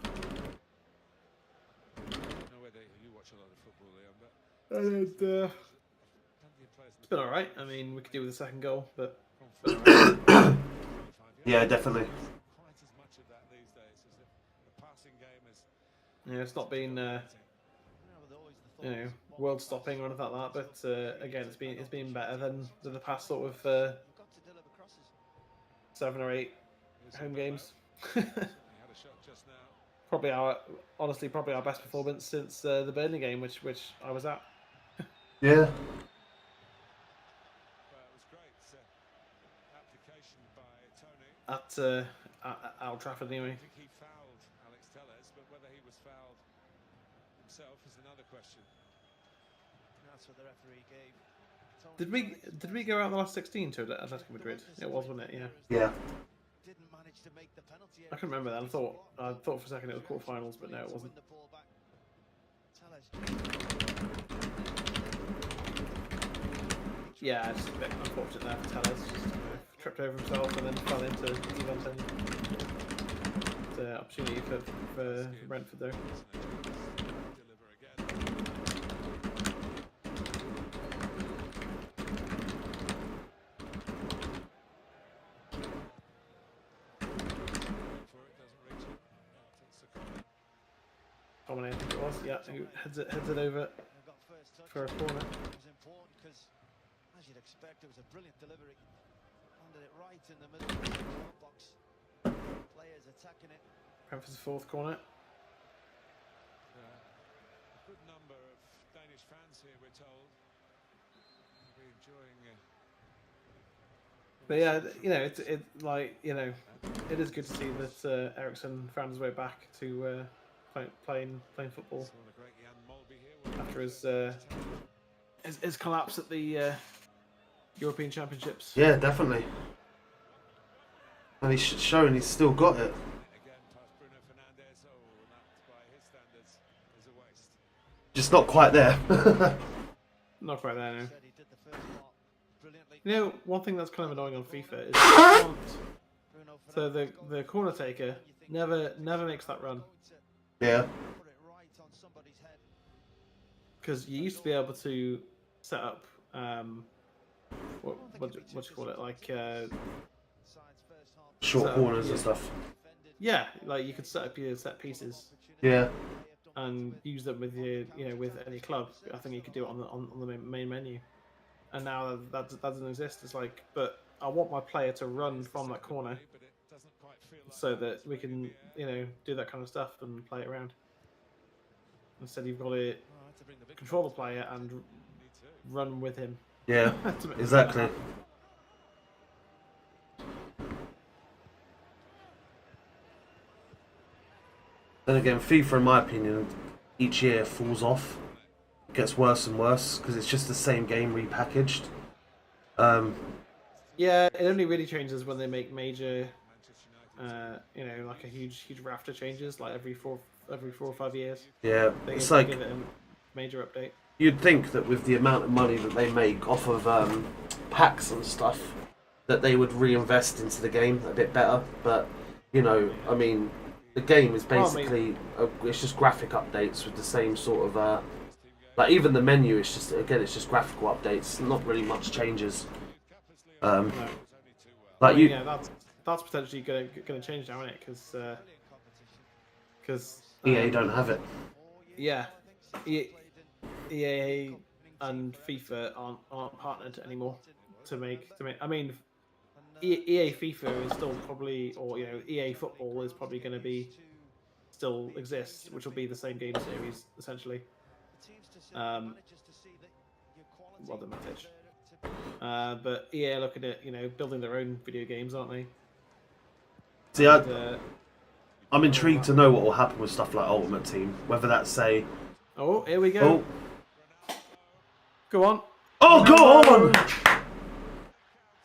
don't know whether you watch a lot of football, Leon, but And plenty of players it's been all right. I mean, we could do with a second goal, but Yeah, definitely. quite as much of that these days as the passing game is. yeah, it's not been world stopping or anything like that. But again, it's been better than the past sort of 7 or 8 home games. He had a shot just now. Probably our best performance since the Burnley game, which I was at. Yeah. But it was great application by Tony. At Old Trafford anyway. I think he fouled Alex Telles, but whether he was fouled himself is another question. That's what the referee gave. Did we go out in the last 16 to Atletico Madrid? It was, wasn't it? Yeah. Yeah. Didn't manage to make the penalty. I can remember that. I thought for a second it was quarterfinals, but no, it wasn't. Yeah, just a bit unfortunate there for Telles. Just tripped over himself and then fell into Juventus. It's an opportunity for Brentford though. Deliver again. Dominic, I think it was. Yeah, who heads it over for a corner. It was important because, as you'd expect, it was a brilliant delivery. Landed it right in the middle of the box. Players attacking it. Brentford's fourth corner. A good number of Danish fans here, we're told. We're enjoying. But yeah, it is good to see that Ericsson found his way back to playing football after his collapse at the European Championships. Yeah, definitely. And he's showing he's still got it. Again, past Bruno Fernandez. Oh, that by his standards is a waste. Just not quite there. Not quite there, no. Said he did the first part brilliantly. One thing that's kind of annoying on FIFA is so the corner taker never makes that run. Yeah. Put it right on somebody's head. Because you used to be able to set up what do you call it, like Side's first half. Short So, corners yeah. and stuff. yeah, like you could set up your set pieces Yeah. and use them with your with any club. I think you could do it on the main menu, and now that doesn't exist. It's like, but I want my player to run from that corner But it doesn't quite feel like so that we can do that kind of stuff and play it around. Instead, you've got to Oh, I had to bring the big control the player and run with him. Yeah. To make Exactly. that happen. Then again, FIFA, in my opinion, each year falls off. Gets worse and worse because it's just the same game repackaged. Yeah, it only really changes when they make major, like a huge raft of changes, like every 4 or 5 years. Yeah, They it's give like it a major update. you'd think that with the amount of money that they make off of packs and stuff, that they would reinvest into the game a bit better. But I mean, the game is basically it's just graphic updates with the same sort of like even the menu. It's just graphical updates. Not really much changes. No. Like yeah, that's potentially gonna change now, isn't it? Because EA don't have it. yeah, EA and FIFA aren't partnered anymore to make. I mean, EA FIFA is still probably, or EA Football is probably going to be still exist, which will be the same game series essentially. Well, the Matic. But EA are looking at building their own video games, aren't they? See, And, I'm intrigued to know what will happen with stuff like Ultimate Team. Whether that's say, oh, here we go. oh, Go on. oh, go on!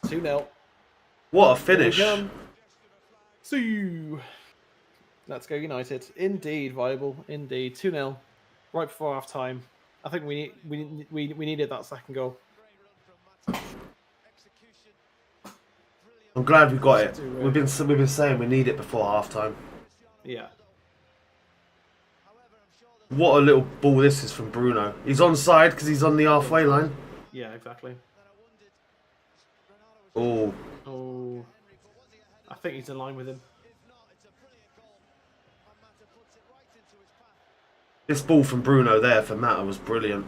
2-0. What a finish! See you. Let's go United. Indeed, viable. Indeed, 2-0. Right before half time. I think we needed that second goal. I'm glad we got it. We've been saying we need it before half time. Yeah. What a little ball this is from Bruno. He's onside because he's on the halfway line. Yeah, exactly. Oh. Oh. I think he's in line with him. This ball from Bruno there for Mata was brilliant.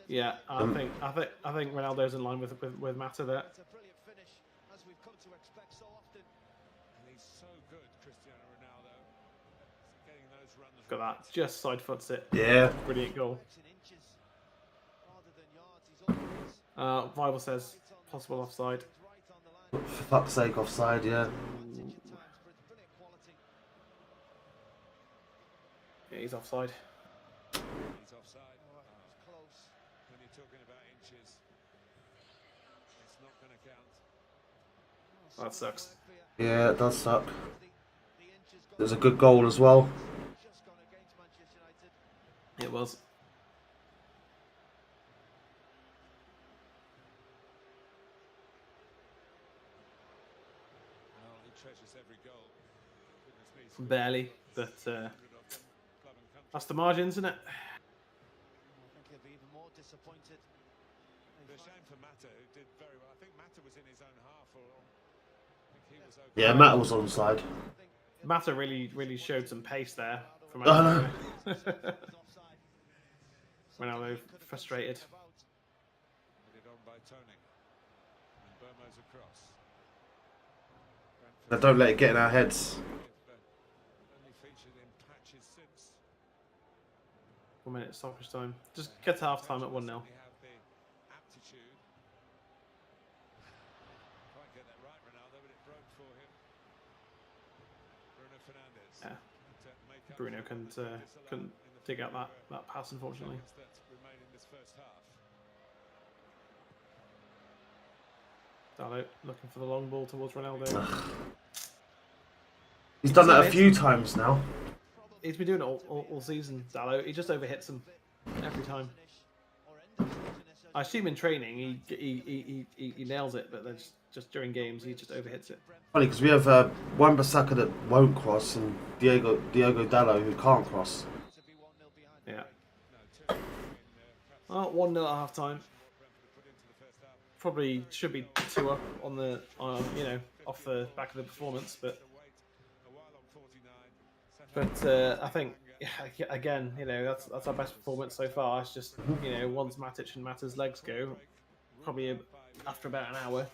Yeah, I think Ronaldo's in line with Mata there. Look at that, just side foots it. Yeah. Brilliant goal. Viable says possible offside. For fuck's sake, offside, yeah. Yeah, he's offside. He's offside. When you're talking about inches, it's not going to count. That sucks. Yeah, it does suck. There's a good goal as well. It was. Well, he treasures every goal. Goodness me. Barely, but that's the margins, isn't it? I think he'll be even more disappointed. The shame for Mata, who did very well. I think Mata was in his own half, or I think he was okay. Yeah, Mata was onside. Mata really showed some pace there. From Oh, no. Ronaldo frustrated. Headed on by Tony. And Burmo's across. Now don't let it get in our heads. Only featured in patches since. 1 minute stoppage time. Just get to half time at 1-0. We have the aptitude. Can't get that right, Ronaldo, but it broke for him. Bruno Fernandez. Yeah. To make up Bruno couldn't dig out that pass, unfortunately. that remain in this first half. Dalot looking for the long ball towards Ronaldo. He's done that a few times now. He's been doing it all season, Dalot. He just overhits them every time. I assume in training he nails it, but then just during games he just overhits it. Funny because we have Wan-Bissaka that won't cross and Diego Dalot who can't cross. Yeah. Well, 1-0 at half time. Probably should be 2 up on the off the back of the performance, but I think again that's our best performance so far. It's just once Matic and Mata's legs go, probably after about an hour,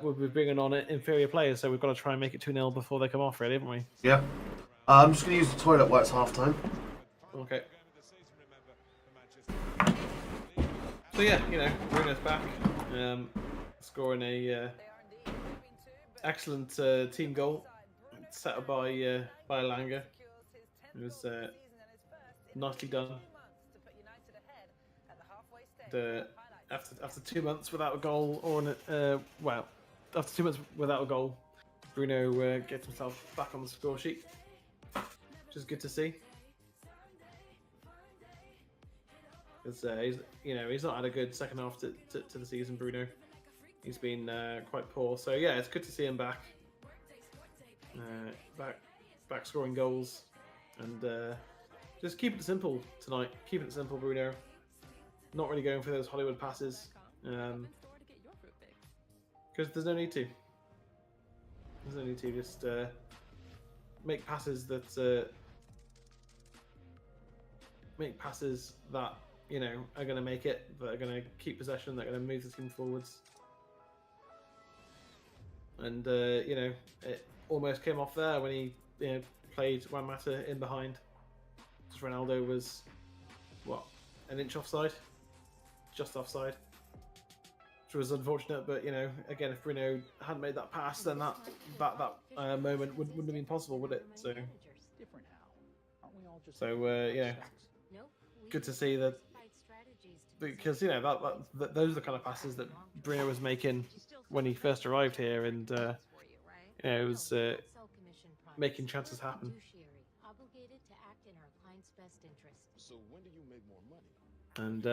we'll be bringing on inferior players, so we've got to try and make it 2-0 before they come off, really, haven't we? Yeah. I'm just going to use the toilet while it's half time. Okay. So yeah, Bruno's back, scoring a excellent team goal set up by Elanga. It was nicely done. After 2 months without a goal, after 2 months without a goal, Bruno gets himself back on the score sheet, which is good to see. Because he's not had a good second half to the season, Bruno. He's been quite poor. So yeah, it's good to see him back. Back scoring goals, and just keep it simple tonight. Keeping it simple, Bruno. Not really going for those Hollywood passes, because there's no need to. There's no need to just make passes that are going to make it, that are going to keep possession, that are going to move the team forwards. And it almost came off there when he played Juan Mata in behind. Because Ronaldo was an inch offside, just offside. which was unfortunate. But you know, again, if Bruno hadn't made that pass, then that moment wouldn't have been possible, would it? So, you know, good to see that, because you know those are the kind of passes that Bruno was making when he first arrived here, and you know, it was making chances happen. So when do you make more money? And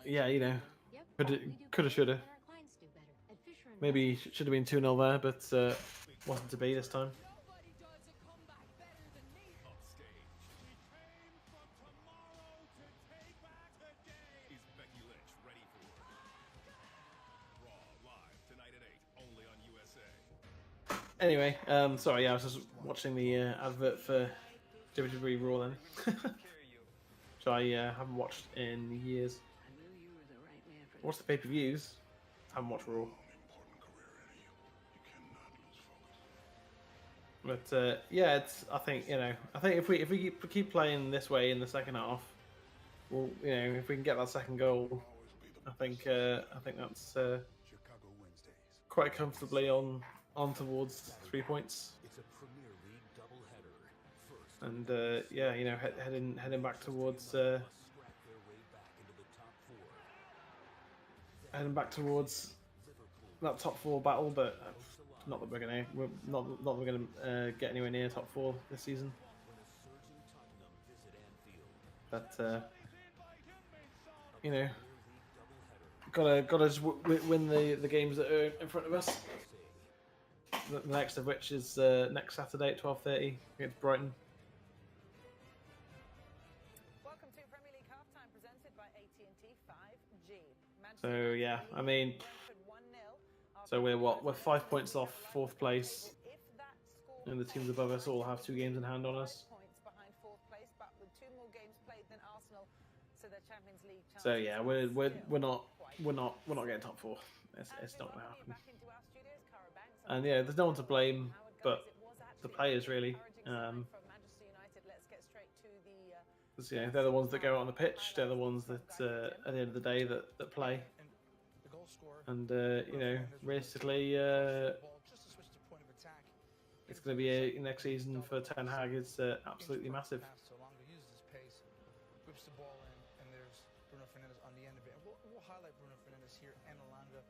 yeah, you know, coulda, shoulda. Maybe should have been 2-0 there, but wasn't to be this time. Anyway, sorry, yeah, I was just watching the advert for WWE Raw then, which I haven't watched in years. Watched the pay-per-views, haven't watched Raw. But yeah, it's. I think if we keep playing this way in the second half, well, you know, if we can get that second goal, I think that's quite comfortably on towards 3 points. And yeah, you know, heading back towards that top 4 battle, but not that we're gonna get anywhere near top 4 this season. But you know, gotta just win the games that are in front of us. The next of which is next Saturday at 12:30 against Brighton. Welcome to Premier League halftime, presented by AT&T 5G. So yeah, I mean, so we're 5 points off 4th place, and the teams above us all have 2 games in hand on us. So yeah, we're not getting top 4. It's not gonna happen. And yeah, there's no one to blame but the players, really. Because yeah, they're the ones that go out on the pitch. They're the ones that at the end of the day that play. And you know, realistically, it's going to be a next season for Ten Hag is absolutely massive. Whips the ball in, and there's Bruno Fernandez on the end of it. And we'll highlight Bruno Fernandez here and Alanga.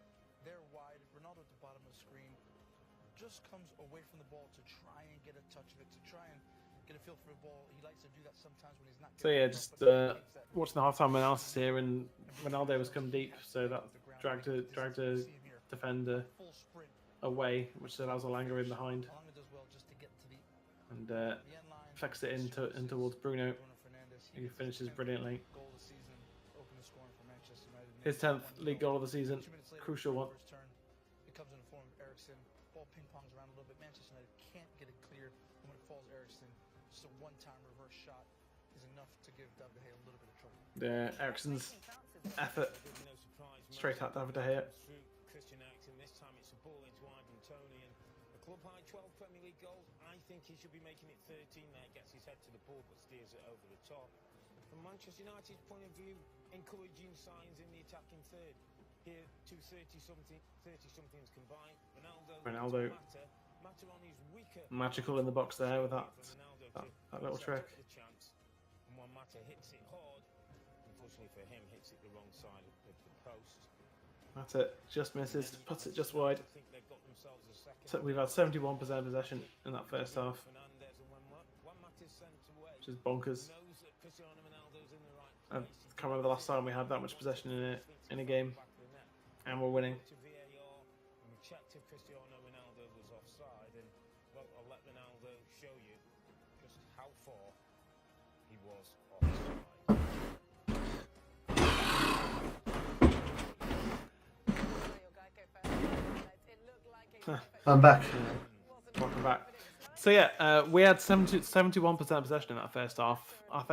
They're wide. Ronaldo at the bottom of the screen. Just comes away from the ball to try and get a touch of it, to try and get a feel for the ball. He likes to do that sometimes when he's not. So yeah, just watching the halftime analysis here, and Ronaldo was come deep, so that dragged a defender away, which allows Alanga in behind, and flex it in towards Bruno, who finishes brilliantly. His 10th league goal of the season, crucial one. It comes in the form of Eriksen. Ball ping-pongs around a little bit. Manchester United can't get it clear. And when it falls Eriksen, just a one-time reverse shot is enough to give David De Gea a little bit of trouble. Eriksen's effort straight at David De Gea. Christian Eriksen, this time it's a ball into wide and Tony, and a club high 12 Premier League goals. I think he should be making it 13 there. Gets his head to the ball but steers it over the top. From Manchester United's point of view, encouraging signs in the attacking third. Here, 30-somethings combined. Ronaldo. Mata on his weaker. Magical in the box there with that little trick. And when Mata hits it hard, unfortunately for him, hits it the wrong side of the post. That's it. Just misses. Puts it just wide. So we've had 71% possession in that first half, which is bonkers. I can't remember the last time we had that much possession in a game, and we're winning. We checked if Cristiano Ronaldo was offside, and well, I'll let Ronaldo show you just how far he was offside. I'm back. Welcome back. So yeah, we had 71% possession in that first half. I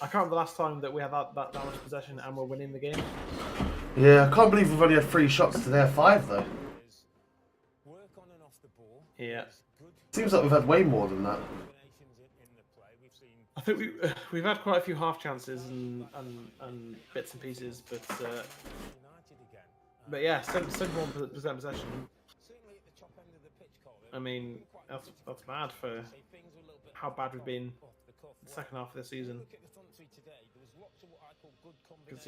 can't remember the last time that we had that much possession and we're winning the game. Yeah, I can't believe we've only had 3 shots to their 5 though. Yeah. Seems like we've had way more than that. I think we've had quite a few half chances and bits and pieces, but But yeah, 71% possession. I mean, that's mad for how bad we've been the second half of the season. Because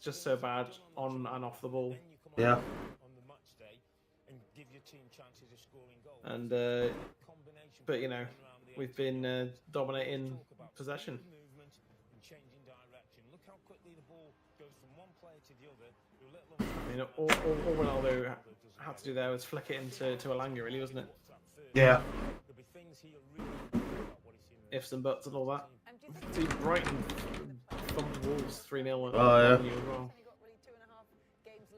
just so bad on and off the ball. Yeah. And but we've been dominating possession. I mean, all Ronaldo had to do there was flick it into Alanga, really, wasn't it? Yeah. Ifs and buts and all that. See, Brighton thumped Wolves 3-0 Oh, yeah. as well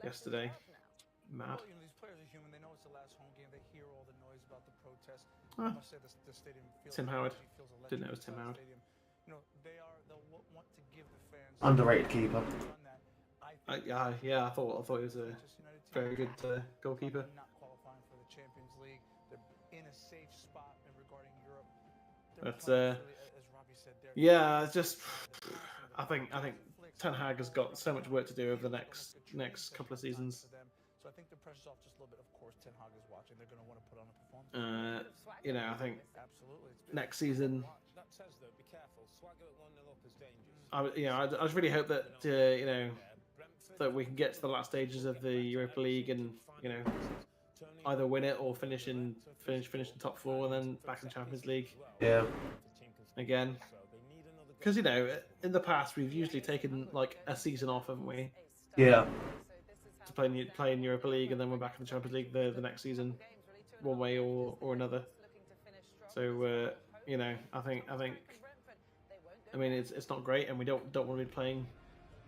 yesterday. Mad. These players are human. They know it's the last home game. They hear all the noise about the protests. Ah. I must say the stadium feels Tim Howard. feels electric Didn't know it was Tim inside the Howard. stadium. They'll want to give the fans Underrated keeper. Yeah, I thought he was a very good goalkeeper. Not qualifying for the Champions League. They're in a safe spot regarding Europe. But as Robbie said, yeah, it's just I think Ten Hag has got so much work to do over the next couple of seasons. So I think the pressure's off just a little bit. Of course, Ten Hag is watching. They're going to want to put on a performance. I think Absolutely. next season. That says though, be careful. Swagger at 1-0 up is dangerous. I just really hope that that we can get to the last stages of the Europa League and either win it or finish in top four and then back in the Champions League. Yeah. Again, because in the past we've usually taken like a season off, haven't we? Yeah. To play in Europa League and then we're back in the Champions League the next season, one way or another. So I think I mean it's not great, and we don't want to be playing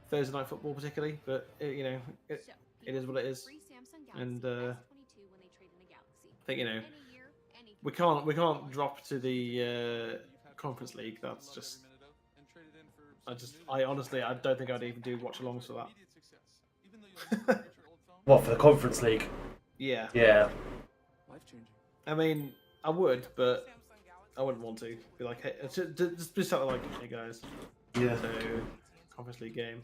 Thursday night football particularly, but it is what it is, and I think we can't drop to the Conference League. That's just I honestly don't think I'd even do watch-alongs for that. What, for the Conference League? Yeah. Yeah. I mean, I would, but I wouldn't want to be like, hey, just something like, hey guys. Yeah. So, Conference League game.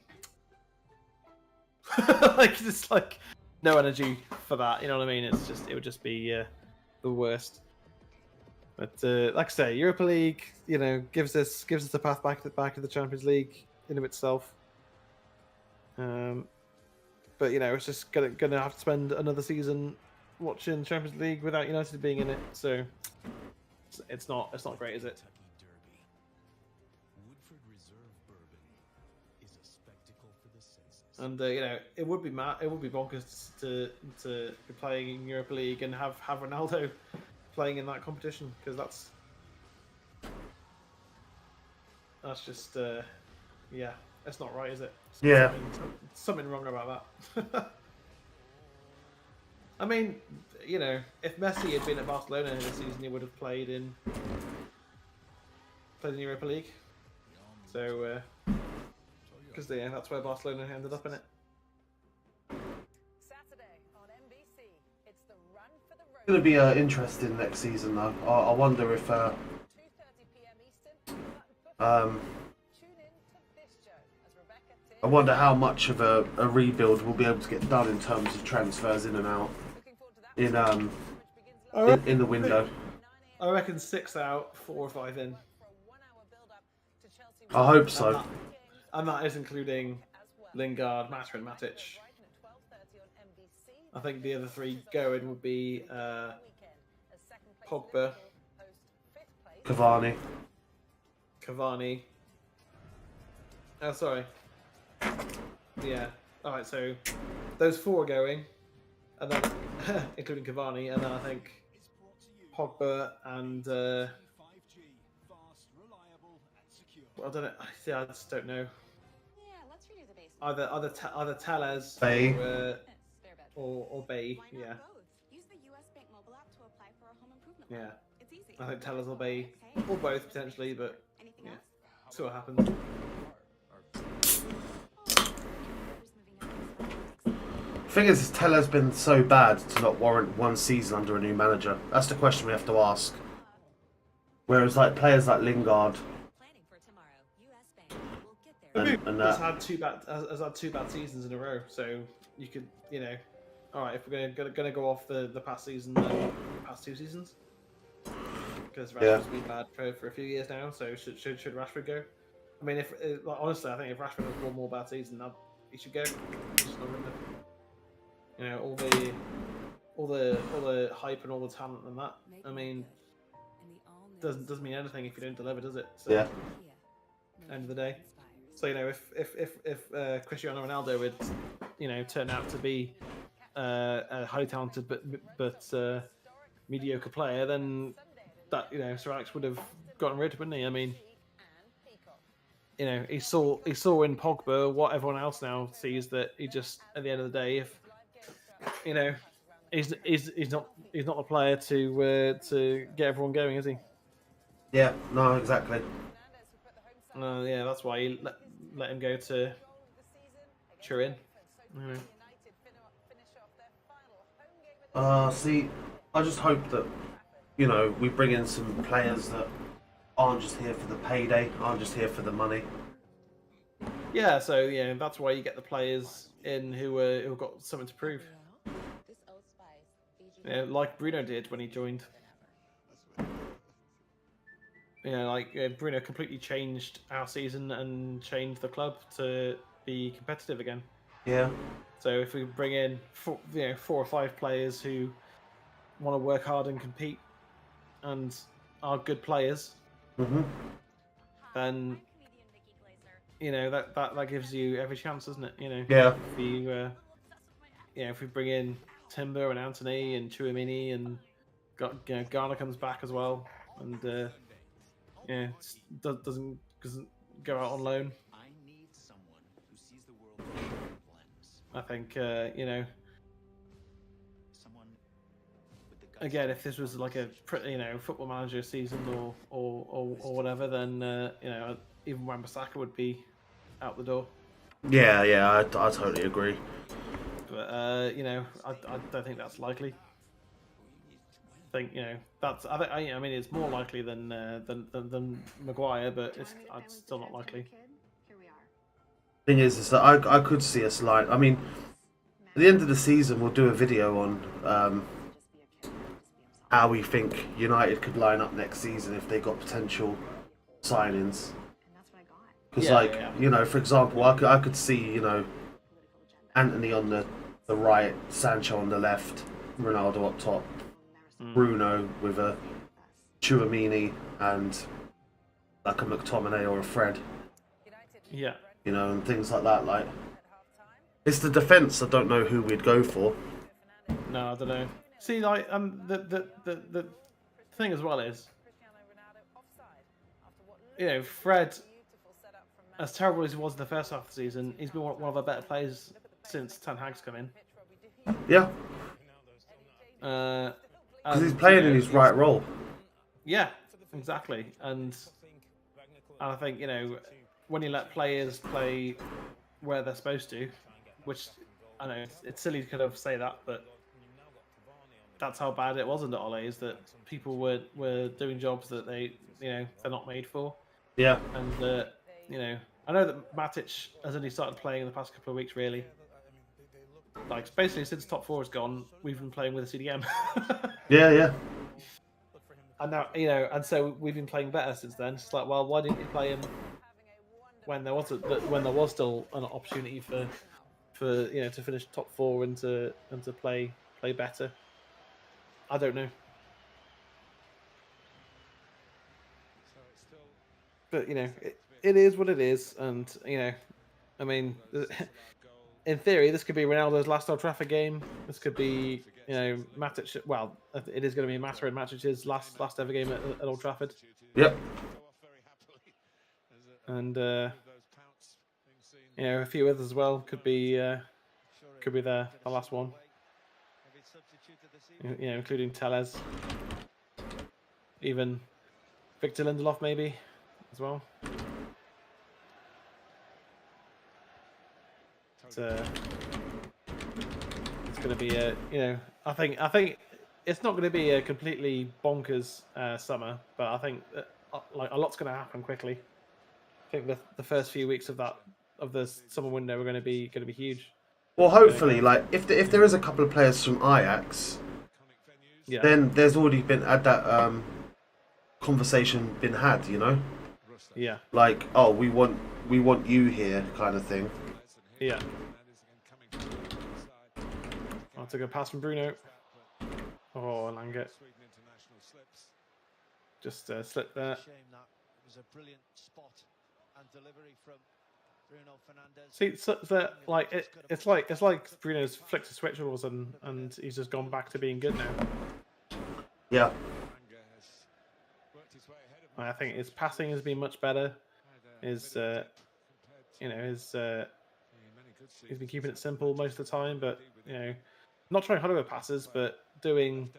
Just no energy for that. You know what I mean? It would just be the worst. But like I say, Europa League, gives us the path back to the Champions League in of itself. But it's just gonna have to spend another season watching Champions League without United being in it. So it's not great, is it? And it would be bonkers to be playing in Europa League and have Ronaldo playing in that competition, because that's just that's not right, is it? Yeah. Something wrong about that. I mean, if Messi had been at Barcelona this season, he would have played in Europa League. So, because that's where Barcelona ended up in it. Saturday on NBC, it's the run for the road. It's going to be interesting next season, though. I wonder if 2:30 p.m. Eastern. Tune in to this show as Rebecca Tier. I wonder how much of a rebuild we'll be able to get done in terms of transfers in and out Looking forward to that. in the window. I reckon 6 out, 4 or 5 in. For a 1-hour build-up to Chelsea. I hope so. And that is including Lingard, Mata and Matic. I think the other 3 going would be Pogba, Cavani. Oh, sorry. Yeah. Alright, so those 4 are going, and then including Cavani, and then I think Pogba and I don't know. Yeah, I just don't know. Let's redo the base. Either Tellez Bay. or Bay. Yeah. Use the US Bank mobile app to apply for a home improvement Yeah. loan. It's easy. I think Tellez or Bay, or both potentially, but Anything yeah. else? See what happens. The thing is, Teller's been so bad to not warrant 1 season under a new manager. That's the question we have to ask. Whereas, players like Lingard Planning for tomorrow. US Bank will get there. and Has that. had 2 bad seasons in a row, so you could all right, if we're gonna go off the past season, the past 2 seasons, because Rashford's been bad for a few years now. So should Rashford go? I mean, if like, honestly, I think if Rashford has one more bad season, he should go. He's just not good enough. You know, all the hype and all the talent and that. I mean, doesn't mean anything if you don't deliver, does it? So, Yeah. End of the day. So you know, if Cristiano Ronaldo would, you know, turn out to be a highly talented but mediocre player, then that, you know, Sir Alex would have gotten rid, wouldn't he? I mean, you know, he saw in Pogba what everyone else now sees, that he just, at the end of the day, if you know, he's not the player to get everyone going, is he? Yeah, no, exactly. Yeah, that's why he let him go to Turin. See, I just hope that, you know, we bring in some players that aren't just here for the payday, aren't just here for the money. Yeah, so yeah, that's why you get the players in who've got something to prove. Yeah, like Bruno did when he joined. You know, like Bruno completely changed our season and changed the club to be competitive again. Yeah. So if we bring in 4 or 5 players who want to work hard and compete and are good players, then you know that gives you every chance, doesn't it? You know. Yeah. If we bring in Timber and Anthony and Tchouaméni and Garner comes back as well, and doesn't go out on loan. I think you know. Again, if this was like a Football Manager season or whatever, then you know, even Wan-Bissaka would be out the door. Yeah, I totally agree. But you know, I don't think that's likely. I think, you know, that's I mean it's more likely than Maguire, but it's still not likely. Thing is that I could see us like, I mean, at the end of the season we'll do a video on how we think United could line up next season if they got potential signings. Because you know, for example, I could see, you know, Anthony on the right, Sancho on the left, Ronaldo up top, Bruno with a Tchouaméni and like a McTominay or a Fred. Yeah. You know, and things like that. Like, it's the defence I don't know who we'd go for. No, I don't know. See, like, the thing as well is, you know, Fred, as terrible as he was in the first half of the season, he's been one of our better players since Ten Hag's come in. Yeah. Because he's playing in his right role. Yeah, exactly. And I think, you know, when you let players play where they're supposed to, which I know it's silly to kind of say that, but that's how bad it was under Ole, is that people were doing jobs that they're not made for. Yeah. And you know, I know that Matic has only started playing in the past couple of weeks, really. Like, basically since top 4 has gone, we've been playing with a CDM. Yeah. And now, you know, and so we've been playing better since then. It's like, well, why didn't you play him when there was still an opportunity for you know, to finish top 4 and to play better? I don't know. But you know, it is what it is, and you know, I mean, in theory, this could be Ronaldo's last Old Trafford game. This could be, you know, Matic. Well, it is going to be Mata and Matic's last ever game at Old Trafford. Yep. And you know, a few others as well could be the last one. You know, including Tellez, even Victor Lindelof maybe as well. It's going to be a, you know, I think it's not going to be a completely bonkers summer, but I think like a lot's going to happen quickly. I think the first few weeks of the summer window are going to be huge. Well, hopefully, like if there is a couple of players from Ajax, Yeah. then there's already been had that conversation been had, you know. Yeah. Like, oh, we want you here, kind of thing. Yeah. I'll take a pass from Bruno. Oh, Lange. Just slip there. Shame that it was a brilliant spot and delivery from Bruno Fernandez. See, it's like Bruno's flicked a switch all of a sudden, and he's just gone back to being good now. Yeah. I think his passing has been much better. His, you know, he's been keeping it simple most of the time, but you know, not trying harder with passes, but doing,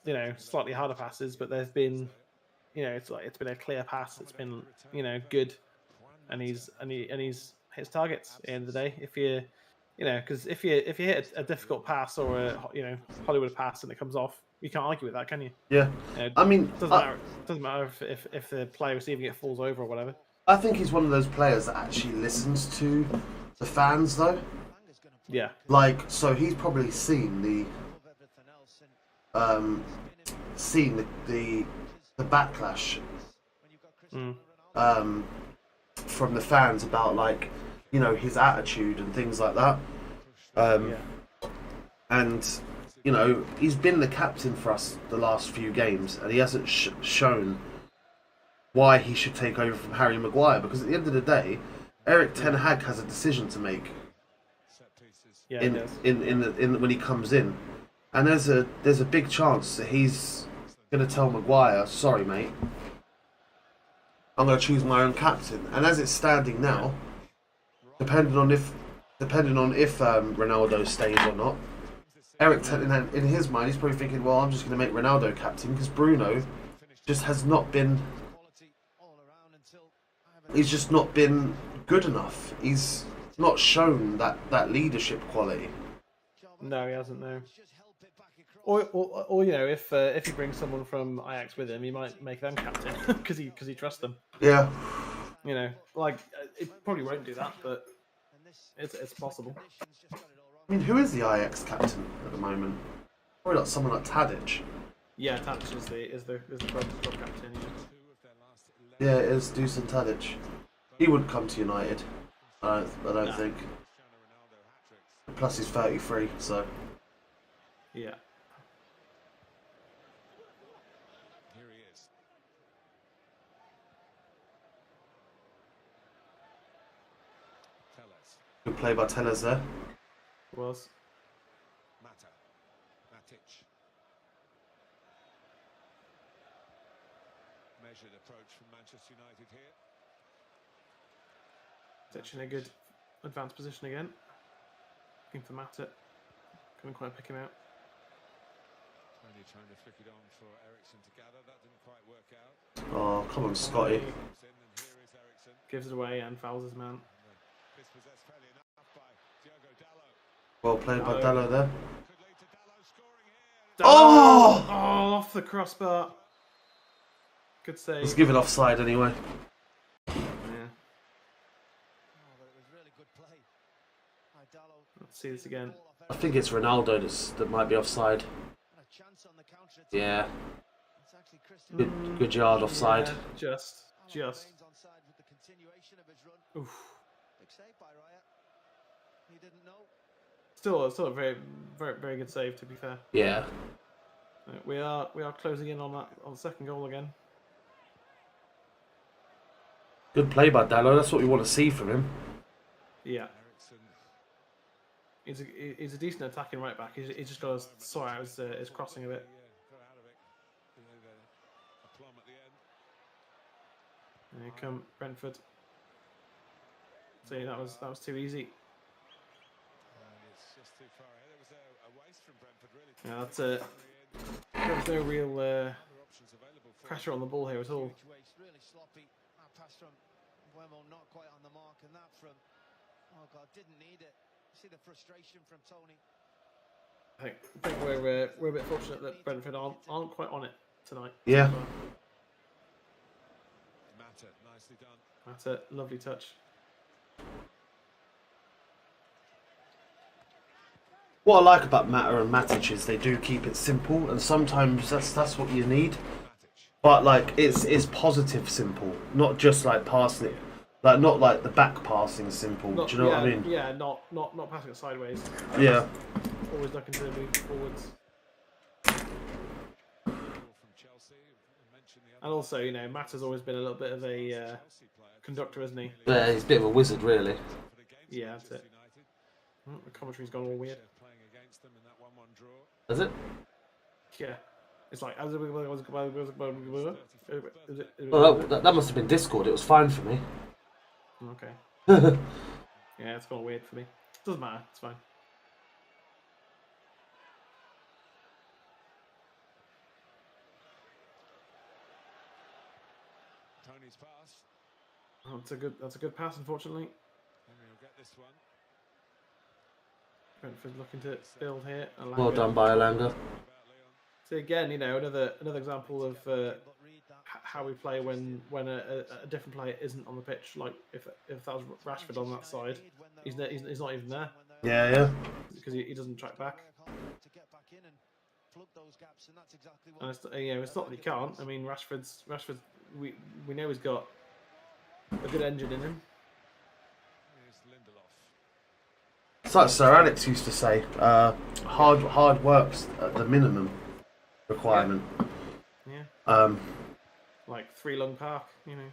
you know, slightly harder passes. But there's been, you know, it's been a clear pass. It's been, you know, good, and he's hits targets at the end of the day. If you know, because if you hit a difficult pass or a, you know, Hollywood pass and it comes off, you can't argue with that, can you? Yeah. I mean, it doesn't matter if the player receiving it falls over or whatever. I think he's one of those players that actually listens to the fans, though. Yeah. Like, so he's probably seen the backlash from the fans about, like, you know, his attitude and things like that. And you know, he's been the captain for us the last few games, and he hasn't shown why he should take over from Harry Maguire. Because at the end of the day, Erik ten Hag has a decision to make. Yeah, in when he comes in, and there's a big chance that he's going to tell Maguire, "Sorry, mate, I'm going to choose my own captain." And as it's standing now, depending on if Ronaldo stays or not, Erik ten Hag, in his mind, he's probably thinking, "Well, I'm just going to make Ronaldo captain because Bruno just has not been. He's just not been good enough. He's not shown that leadership quality." No, he hasn't. No. Or you know, if he brings someone from Ajax with him, he might make them captain because he trusts them. Yeah. You know, like it probably won't do that, but it's possible. I mean, who is the Ajax captain at the moment? Probably not someone like Tadic. Yeah, Tadic is the club captain. Yeah, it is Dusan Tadic. He wouldn't come to United. I don't think. Plus, he's 33, so. Yeah. Here he is. Tellez. Good play by Tellez there. Was. Matic. Measured approach from Manchester United here. It's in a good advanced position again. Looking for Matic. Couldn't quite pick him out. Only trying to flick it on for Ericsson to gather. That didn't quite work out. Oh, come on, Scotty. Gives it away and fouls his man. Dispossessed fairly enough by Diogo Dalot. Well played by Dalot there. Could lead to Dalot scoring here. Oh! Oh, off the crossbar. Good save. Let's give it offside anyway. Yeah. Let's see this again. I think it's Ronaldo that might be offside. Yeah. Good yard offside. Yeah, just. Oof. Still a very, very, very good save, to be fair. Yeah. We are closing in on the second goal again. Good play by Dalot. That's what we want to see from him. Yeah. He's a decent attacking right back. He's just got to sort out his crossing a bit. And here come Brentford. See, that was too easy. Yeah, that's it. There was no real pressure on the ball here at all. Really sloppy. That pass from Wemo not quite on the mark, and that from didn't need it. See the frustration from Tony. I think we're a bit fortunate that Brentford aren't quite on it tonight. Yeah. Matter, nicely done. That's a lovely touch. What I like about Mata and Matic is they do keep it simple, and sometimes that's what you need. But like it's positive simple, not just like passing it, like not like the back passing simple. Not, Do you know yeah, what I mean? Yeah, not passing it sideways. Yeah. Always looking to move forwards. And also, you know, Matt has always been a little bit of a conductor, isn't he? Yeah, he's a bit of a wizard, really. Yeah, that's it. The commentary's gone all weird. Is it? Yeah. It's like... Well, that must have been Discord. It was fine for me. Okay. Yeah, it's gone weird for me. Doesn't matter. It's fine. Tony's pass. Oh, that's a good pass, unfortunately. We'll get this one. Brentford looking to build here. Well done by Alanga. So again, you know, another example of how we play when a different player isn't on the pitch. Like if that was Rashford on that side, he's not even there. Yeah. Because he doesn't track back. And it's, you know, it's not that he can't. I mean, Rashford's we know he's got a good engine in him. It's like Sir Alex used to say, hard work's at the minimum requirement. Yeah. Like 3 Lung Park, you know.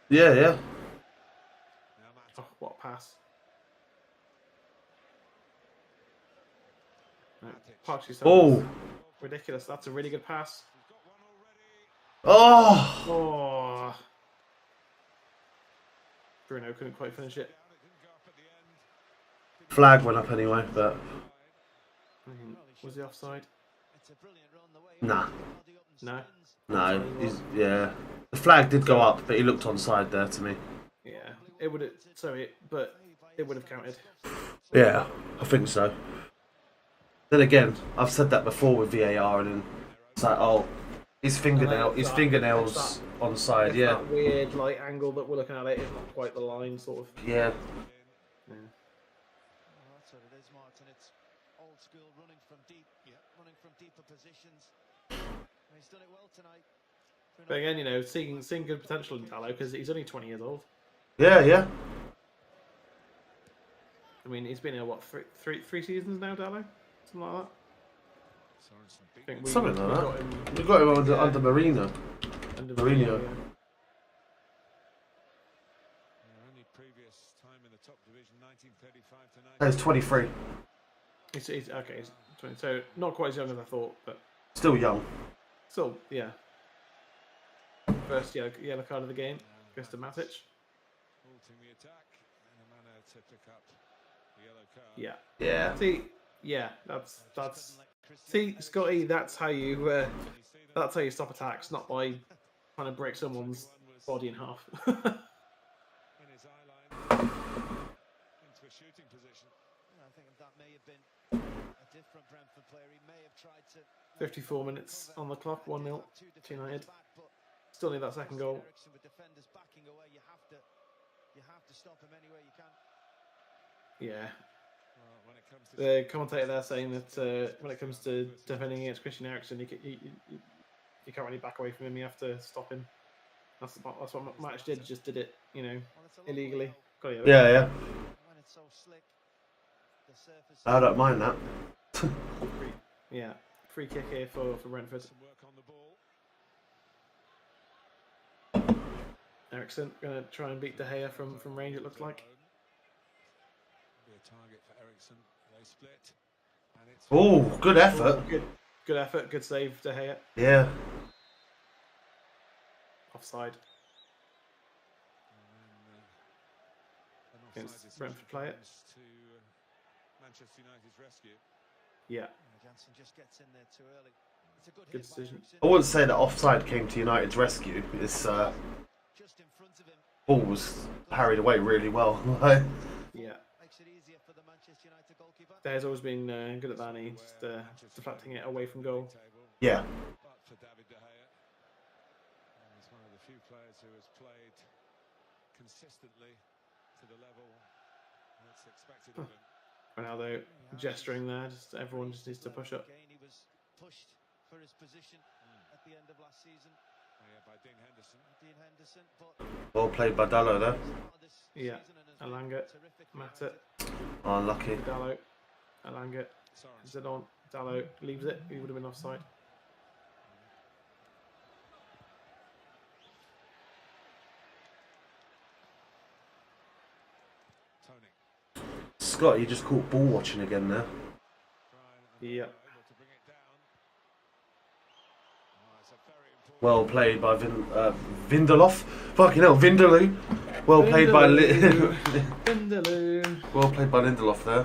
Yeah. Oh, what a pass. Oh. Ridiculous. That's a really good pass. Oh. Bruno couldn't quite finish it. Flag went up anyway, but... Was he offside? Nah. No? No, yeah. The flag did go up, but he looked onside there to me. Yeah, it would have. But it would have counted. Yeah, I think so. Then again, I've said that before with VAR, and then it's like, oh, his fingernails onside. Yeah. That weird like angle that we're looking at. It is not quite the line, sort of. Yeah. That's what it is, Martin. It's old school running from deep, running from deeper positions. He's done it well tonight. But again, you know, seeing good potential in Tallow because he's only 20 years old. Yeah. I mean, he's been here what three seasons now, Tallow, something like that. Something like that. We got him under Marino. Under Mourinho. Yeah. Only previous time in the top division, 1935 to 19. He's 23. He's okay. He's 20, so not quite as young as I thought, but Still young. still, yeah. First yellow card of the game goes to Matic. Halting the attack and a manner to pick up the yellow card. Yeah. See, yeah, that's. See, Scotty, that's how you stop attacks, not by trying to break someone's body in half. In his eye line into a shooting position. I think that may have been a different Brentford player. He may have tried to. 54 minutes on the clock, 1-0 to United. Still need that second goal. With defenders backing away, you have to stop him any way you can. Yeah. Well, when it comes to The commentator there saying that when it comes to defending against Christian Eriksen, you can't really back away from him. You have to stop him. That's what Match did. Just did it, you know, illegally. Yeah. When it's so slick, the surface. I don't mind that. Yeah. Free kick here for Brentford. some work on the ball. Eriksen going to try and beat De Gea from range, it looks like. Be a target for Eriksen. They split. And it's Oh, good effort. Good effort, good save, De Gea. Yeah. Offside. Against Brentford player. To Manchester United's rescue. Yeah, Jansen just gets in there too early. It's a good good hit by decision. Eriksen. I wouldn't say that offside came to United's rescue. This Just in front of him. ball was parried away really well. Yeah. Makes it easier for the Manchester United goalkeeper. There's always been good at that, just deflecting it away from goal. Yeah. But for David De Gea, he's one of the few players who has played consistently to the level that's expected of him. Ronaldo gesturing there. Just everyone just needs to push up. Again, he was pushed for his position at the end of last season. By Dean Henderson. But Well played by Dallo there. Yeah, Alanga, Matip, Oh, lucky. Dallo, Alanga, Zidane, Dallo leaves it. He would have been offside. Tony. Scott, you just caught ball watching again there. Yeah. Well played by Vindelof. Fucking hell, Vindaloo. Well played by Vindaloo. Well played by Lindelof there.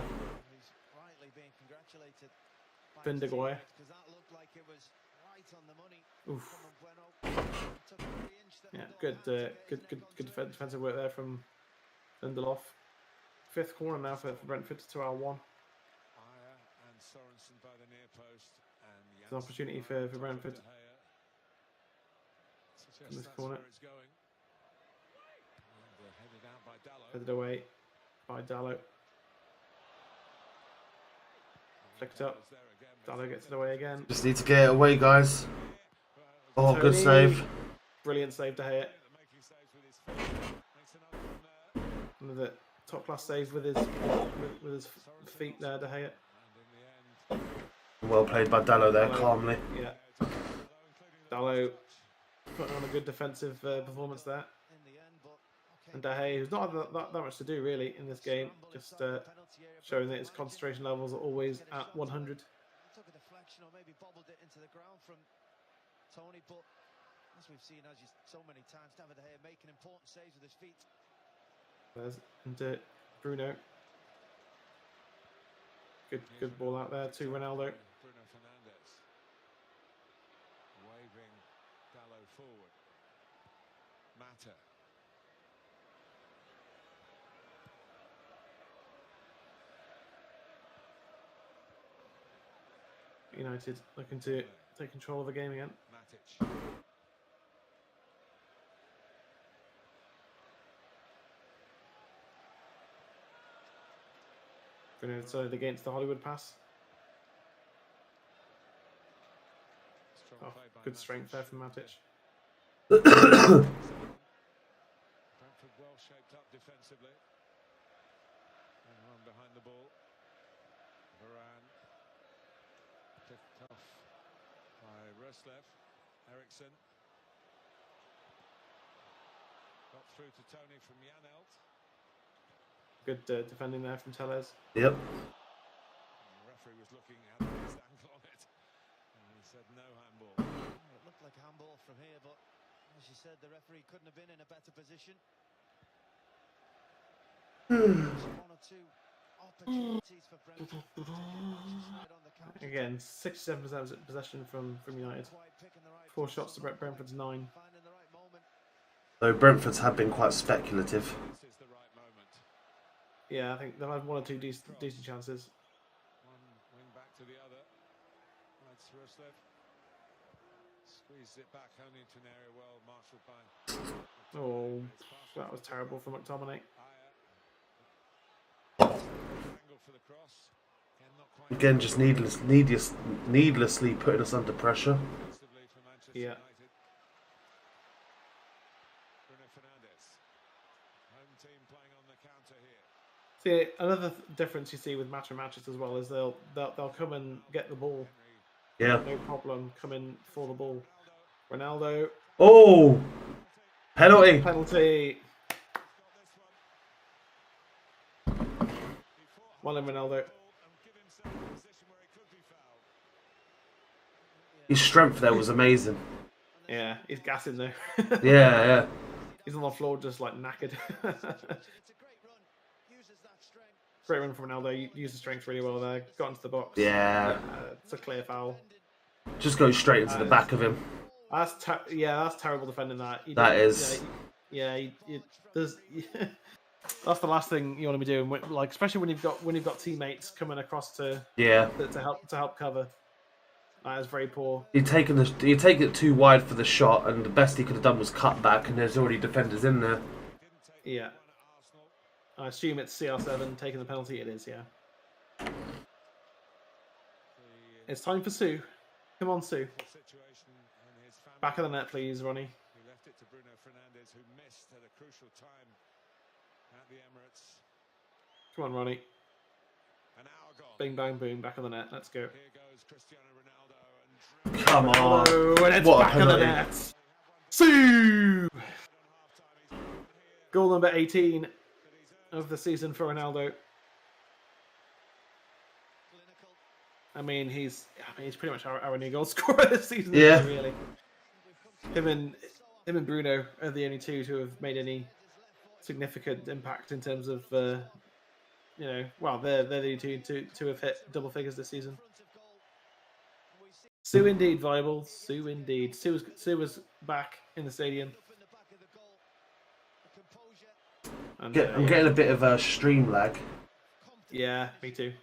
he's rightly being congratulated by his Vindegoy. teammates, 'cause that looked like it was right on the money. Oof. From Bueno. Took every inch that Yeah, the ball had to good defensive work there from Lindelof. 5th corner now for Brentford to our 1. And Sorensen by the near post. And It's an opportunity for Brentford in this corner. Headed away by Dallo. Flicked up. Dallo gets it away again. Just need to get it away, guys. Oh, good Tony. save. Brilliant save to Hayat. One of the top class saves with his feet there to Hayat. Well played by Dallo there, Dallo. calmly. Yeah. Dallo putting on a good defensive performance there. in the end, but And De Gea, who's not had that much to do really in this game, just showing that his concentration levels are always at 100. took a deflection or maybe bobbled it into the ground from Tony, but as we've seen so many times, David De Gea making important saves with his feet. And Bruno. Good ball out there to Ronaldo. Bruno Fernandez. Waving Dallo forward. Mata. United looking to take control of the game again. Matic. Bruno decided against the Hollywood pass. Strong Oh, play by good Matic. strength there from Matic. Brentford well shaped up defensively. And one behind the ball. Varane. Picked off by Roslev. Eriksson. Got through to Tony from Janelt. Good defending there from Tellez. Yep. The referee was looking at the best angle on it. And he said no handball. It looked like a handball from here, but as you said, the referee couldn't have been in a better position. One or two opportunities for Brentford to get right on the counter. Again, 67% possession from United. Quite picking the right 4 shots to Brentford's 9. finding the right moment. Though Brentford's have been quite speculative. This is the right moment. Yeah, I think they'll have 1 or 2 decent chances. One wing back to the other. That's Roslev. Squeezes it back only into an area well marshalled by. Oh, that was terrible from McTominay. Angle for the cross. Not quite Again, just needlessly putting us under pressure. defensively for Manchester Yeah. United. Bruno Fernandez. Home team playing on the counter here. See, another difference you see with matches as well is they'll come and get the ball, Yeah. no problem, come in for the ball. Ronaldo, Oh! Penalty! penalty. Well in Ronaldo. His strength there was amazing. Yeah, he's gassing though. Yeah. He's on the floor just like knackered. It's a great run. Uses that strength. Great run from Ronaldo. Used the strength really well there. Got into the box. Yeah. It's a clear foul. Just go straight into the back of him. That's that's terrible defending that. That is. There's. That's the last thing you want to be doing, like especially when you've got teammates coming across to Yeah. to help cover. That is very poor. You take it too wide for the shot, and the best he could have done was cut back, and there's already defenders in there. Yeah. I assume it's CR7 taking the penalty. It is, yeah. It's time for Sue. Come on, Sue. Situation and his family. Back of the net, please, Ronnie. He left it to Bruno Fernandez, who missed at a crucial time at the Emirates. Come on, Ronnie. An hour gone. Bing, bang, boom. Back of the net. Let's go. Here goes Cristiano Ronaldo and Come on. Oh, and it's What a back of the penalty. net. Sue! Goal number 18 of the season for Ronaldo. I mean, he's pretty much our new goal scorer this season. Yeah. Really. Him and Bruno are the only two who have made any significant impact in terms of, well, they're the only two to have hit double figures this season. Sue indeed, Viable. Sue indeed. Sue was back in the stadium. And, I'm getting a bit of a stream lag. Yeah, me too.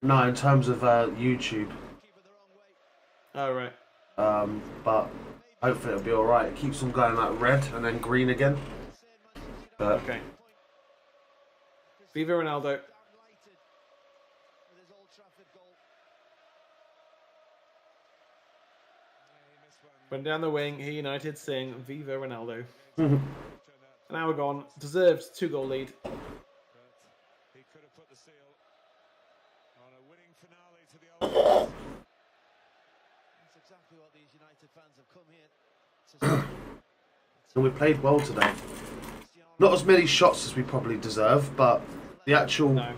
No, in terms of YouTube. Oh, right. But hopefully it'll be alright. It keeps on going like red and then green again. But Okay. Viva Ronaldo. Went down the wing, he United sing Viva Ronaldo. An hour gone, deserved 2-goal lead. But he could have put the seal on a winning finale to the Old Trafford. That's exactly what these United fans have come here to see. and we played well today. Not as many shots as we probably deserve, but the actual No.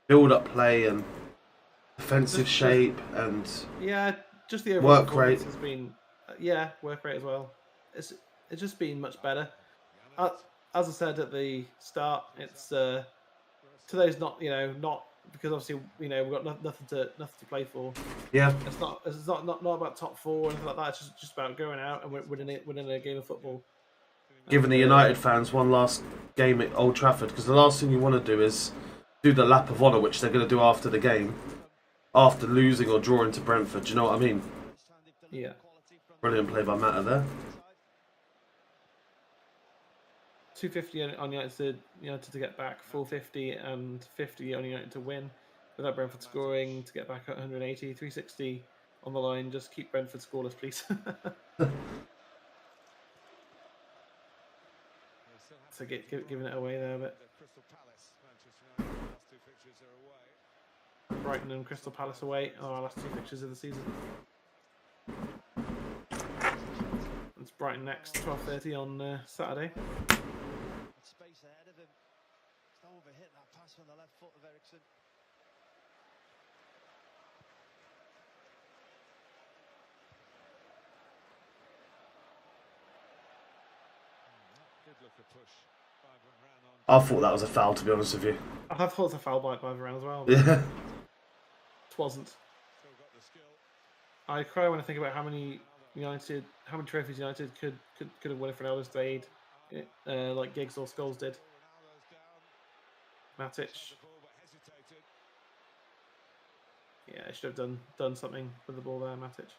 build-up play and defensive shape and Yeah, just the overall Work rate. performance has been, work rate as well. It's just been much better. As I said at the start, it's today's not because obviously we've got nothing to play for. yeah, It's not about top four or anything like that. It's just about going out and winning a game of football. giving the United fans one last game at Old Trafford, because the last thing you want to do is do the lap of honour, which they're going to do after the game, after losing or drawing to Brentford. Do you know what I mean? Yeah. Brilliant play by Mata there. 250 on United to get back, 450 and 50 on United to win. Without Brentford scoring, to get back at 180, 360 on the line. Just keep Brentford scoreless, please. So giving it away there a bit. Crystal Palace, Manchester United, last two fixtures are away. Brighton and Crystal Palace away are our last two fixtures of the season. It's Brighton next, 12:30 on Saturday. Space ahead of him. He's not overhit that pass from the left foot of Ericsson. Good look at push. Vibrant ran on. I thought that was a foul, to be honest with you. I thought it was a foul by Varane as well. Yeah. It wasn't. Still got the skill. I cry when I think about how many trophies United could have won if Ronaldo stayed, like Giggs or Scholes did. Ronaldo's down. Matic, The ball but hesitated. yeah, he should have done something with the ball there, Matic.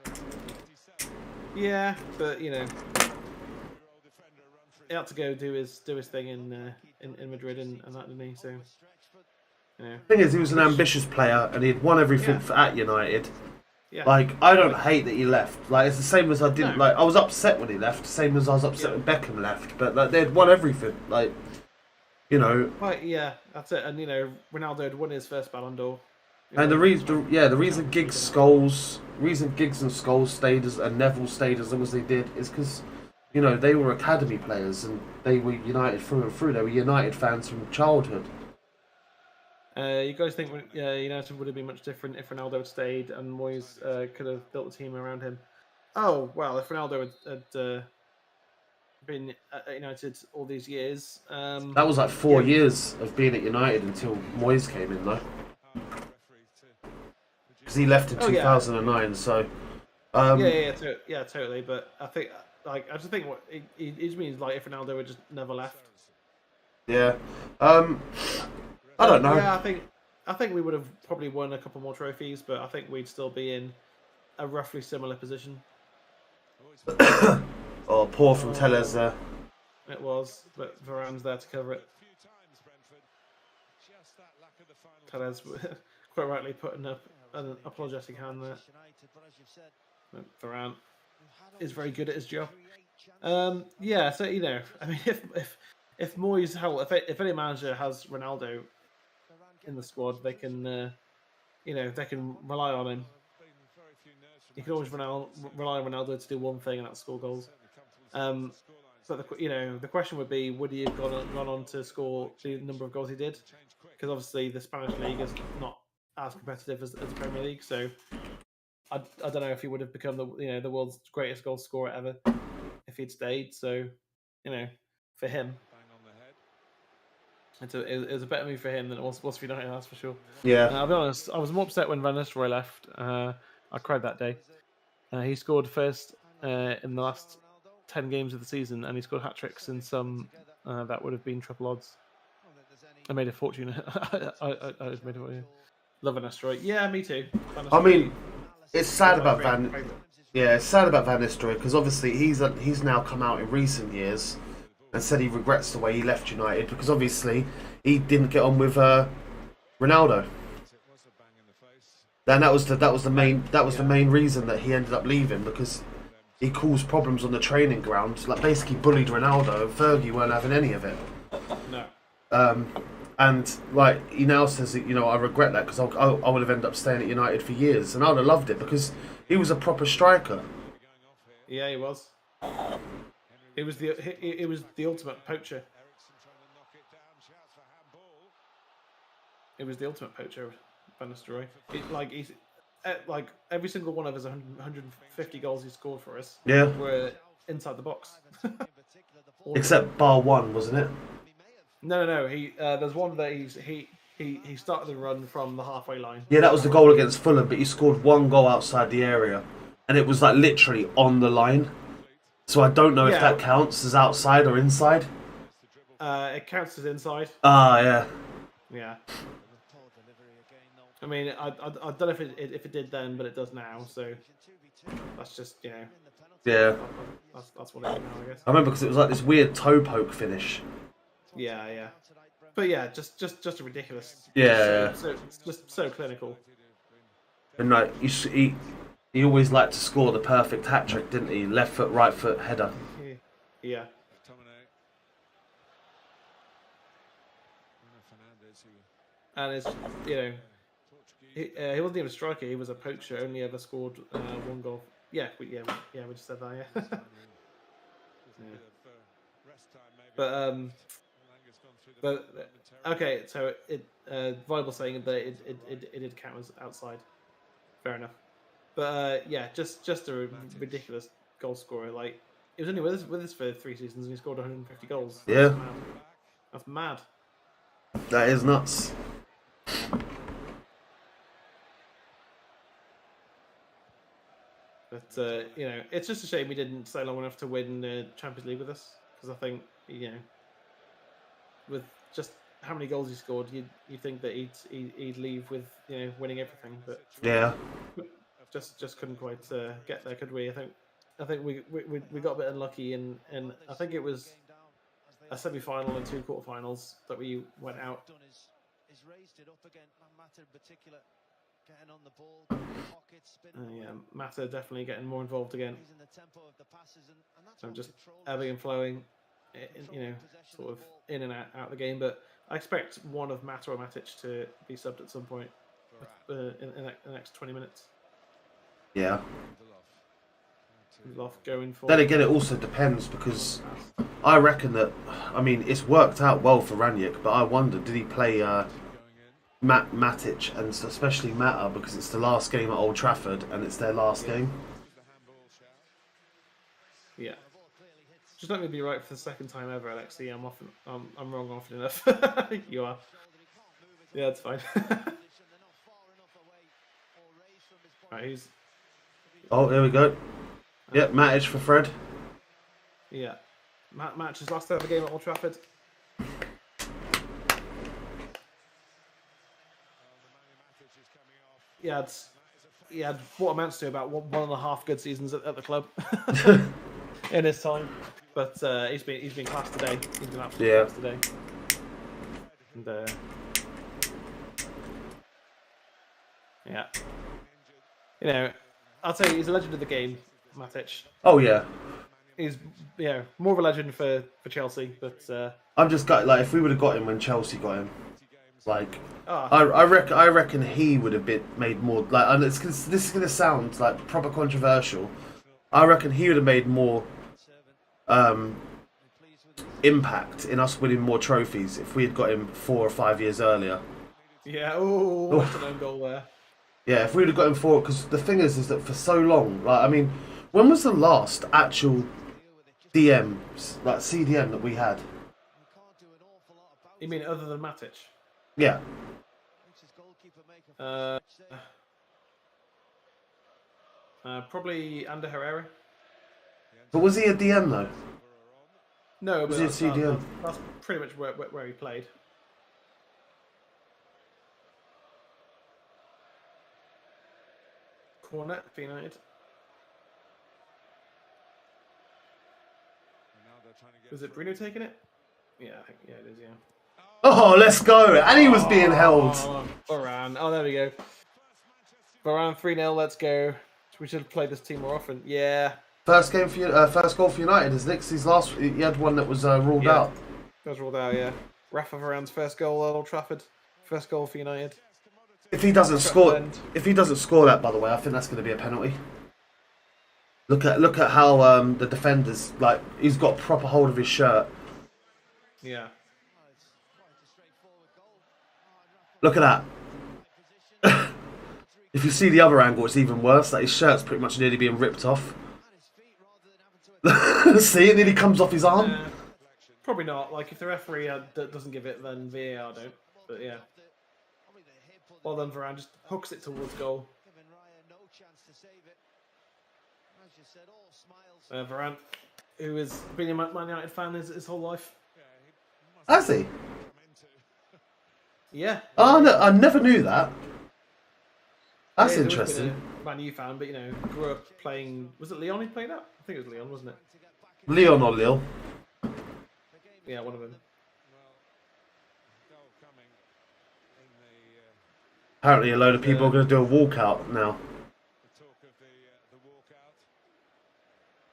57. Yeah, but Two-year-old defender run for he had to go do his thing in Madrid and that, didn't he? So, yeah, The thing is, he was an ambitious player and he'd won everything at United. yeah. Like, I don't hate that he left. Like, it's the same as I didn't No. like. I was upset when he left, same as I was upset when Beckham left. But like, they'd won everything. Like, Right, yeah, that's it. And Ronaldo had won his first Ballon d'Or. and the reason Giggs and Scholes stayed and Neville stayed as long as they did is because, they were academy players and they were United through and through. They were United fans from childhood. You guys think United would have been much different if Ronaldo had stayed and Moyes could have built a team around him? Oh, well, if Ronaldo had been at United all these years... That was like 4 years of being at United until Moyes came in, though. Because he left in 2009, so... Yeah, totally. But I think, I just think what it just means, if Ronaldo had just never left. Yeah. I don't know. Yeah, I think we would have probably won a couple more trophies, but I think we'd still be in a roughly similar position. Oh, poor from Tellez there. It was, but Varane's there to cover it. Tellez quite rightly putting up an apologetic hand there. Varane is very good at his job. Yeah, so you know, I mean, if Moyes, if any manager has Ronaldo in the squad, they can, you know, they can rely on him. You can always rely on Ronaldo to do one thing, and that's score goals. But the question would be, would he have gone on to score the number of goals he did? Because obviously the Spanish league is not as competitive as the Premier League, so I don't know if he would have become the world's greatest goal scorer ever if he'd stayed. So, you know, for him, it was a better move for him than it was for United, that's for sure. Yeah. I'll be honest, I was more upset when Van Nistelrooy left. I cried that day. He scored first in the last 10 games of the season, and he scored hat-tricks in some that would have been triple odds. I made a fortune. I made a fortune. Love Van Nistelrooy. Yeah, me too. I mean, it's sad about Van Nistelrooy because obviously he's now come out in recent years and said he regrets the way he left United because obviously he didn't get on with Ronaldo. And that was the main reason that he ended up leaving, because he caused problems on the training ground, like basically bullied Ronaldo, and Fergie weren't having any of it. No. And like he now says, you know, I regret that because I would have ended up staying at United for years, and I would have loved it because he was a proper striker. Yeah, he was. It was the ultimate poacher. It was the ultimate poacher, Van Nistelrooy. Like every single one of his 150 goals he scored for us were inside the box. Except bar one, wasn't it? No. There's one that he started the run from the halfway line. Yeah, that was the goal against Fulham, but he scored one goal outside the area, and it was like literally on the line. So I don't know if that counts as outside or inside. It counts as inside. Ah, yeah. Yeah. I mean, I don't know if it did then, but it does now. So that's just, you know. Yeah. That's what it is now, I guess. I remember because it was like this weird toe poke finish. Yeah. But yeah, just a ridiculous. Yeah. So just so clinical. And like he always liked to score the perfect hat trick, didn't he? Left foot, right foot, header. Yeah. And it's, you know, he wasn't even a striker. He was a poacher. Only ever scored one goal. Yeah, we just said that. Yeah. But okay. So Viable saying that it did count as outside. Fair enough. But yeah, just a ridiculous goal scorer. Like, he was only with us for 3 seasons and he scored 150 goals. Yeah. That's mad. That is nuts. But you know, it's just a shame he didn't stay long enough to win the Champions League with us, because I think, you know, with just how many goals he scored, you'd think that he'd leave with, you know, winning everything. But yeah, just couldn't quite get there, could we? I think we got a bit unlucky, and I think it was a semi-final and 2 quarterfinals that we went out. Yeah, Mata definitely getting more involved again. So just ebbing and flowing, you know, sort of in and out of the game. But I expect one of Mata or Matic to be subbed at some point in the next 20 minutes. Yeah. Going for. Then again, it also depends, because I reckon that, I mean, it's worked out well for Ranić, but I wonder, did he play Matic and especially Mata, because it's the last game at Old Trafford and it's their last game? Yeah. Just let me be right for the second time ever, Alexi. I'm wrong often enough. You are. Yeah, it's fine. Right, who's? Oh, there we go. Yep, Matic for Fred. Yeah. Match's last ever game at Old Trafford. He had what amounts to about 1.5 good seasons at the club in his time. But he's been class today. He's been absolutely class today. And Yeah. You know, I'd say he's a legend of the game, Matic. Oh yeah. He's more of a legend for Chelsea, but I'm just got like if we would have got him when Chelsea got him, like Oh. I reckon he would have been made more like, and this is gonna sound like proper controversial. I reckon he would have made more impact in us winning more trophies if we had got him 4 or 5 years earlier. Yeah. Oh, what's an own goal there? Yeah, if we would have got him 4, because the thing is that for so long, like I mean, when was the last actual DMs like CDM that we had? You mean other than Matic? Yeah. Probably Ander Herrera. But was he a DM though? No, but Was he a CDM? that's pretty much where he played. Corner for United. Was it Bruno taking it? Yeah, I think it is. Yeah. Oh, let's go! And he was being held. Varane. Oh, there we go. Varane 3-0. Let's go. We should have played this team more often. Yeah. First goal for United is Nixie's last. He had one that was ruled out. That was ruled out. Yeah. Rafa Varane's first goal at Old Trafford. First goal for United. If he doesn't score that, by the way, I think that's going to be a penalty. Look at how the defenders, like, he's got proper hold of his shirt. Yeah. Look at that. If you see the other angle, it's even worse. Like his shirt's pretty much nearly being ripped off. See, it nearly comes off his arm. Probably not. Like if the referee doesn't give it, then VAR don't. But yeah. Well then, Varane just hooks it towards goal. Varane, who has been a Man United fan his whole life. Has he? Yeah. Oh no, I never knew that. That's Yeah, he's always interesting. been a Man U fan, but you know, grew up playing. Was it Leon he played at? I think it was Leon, wasn't it? Leon or Lille? Yeah, one of them. Apparently, a load of people are going to do a walkout now.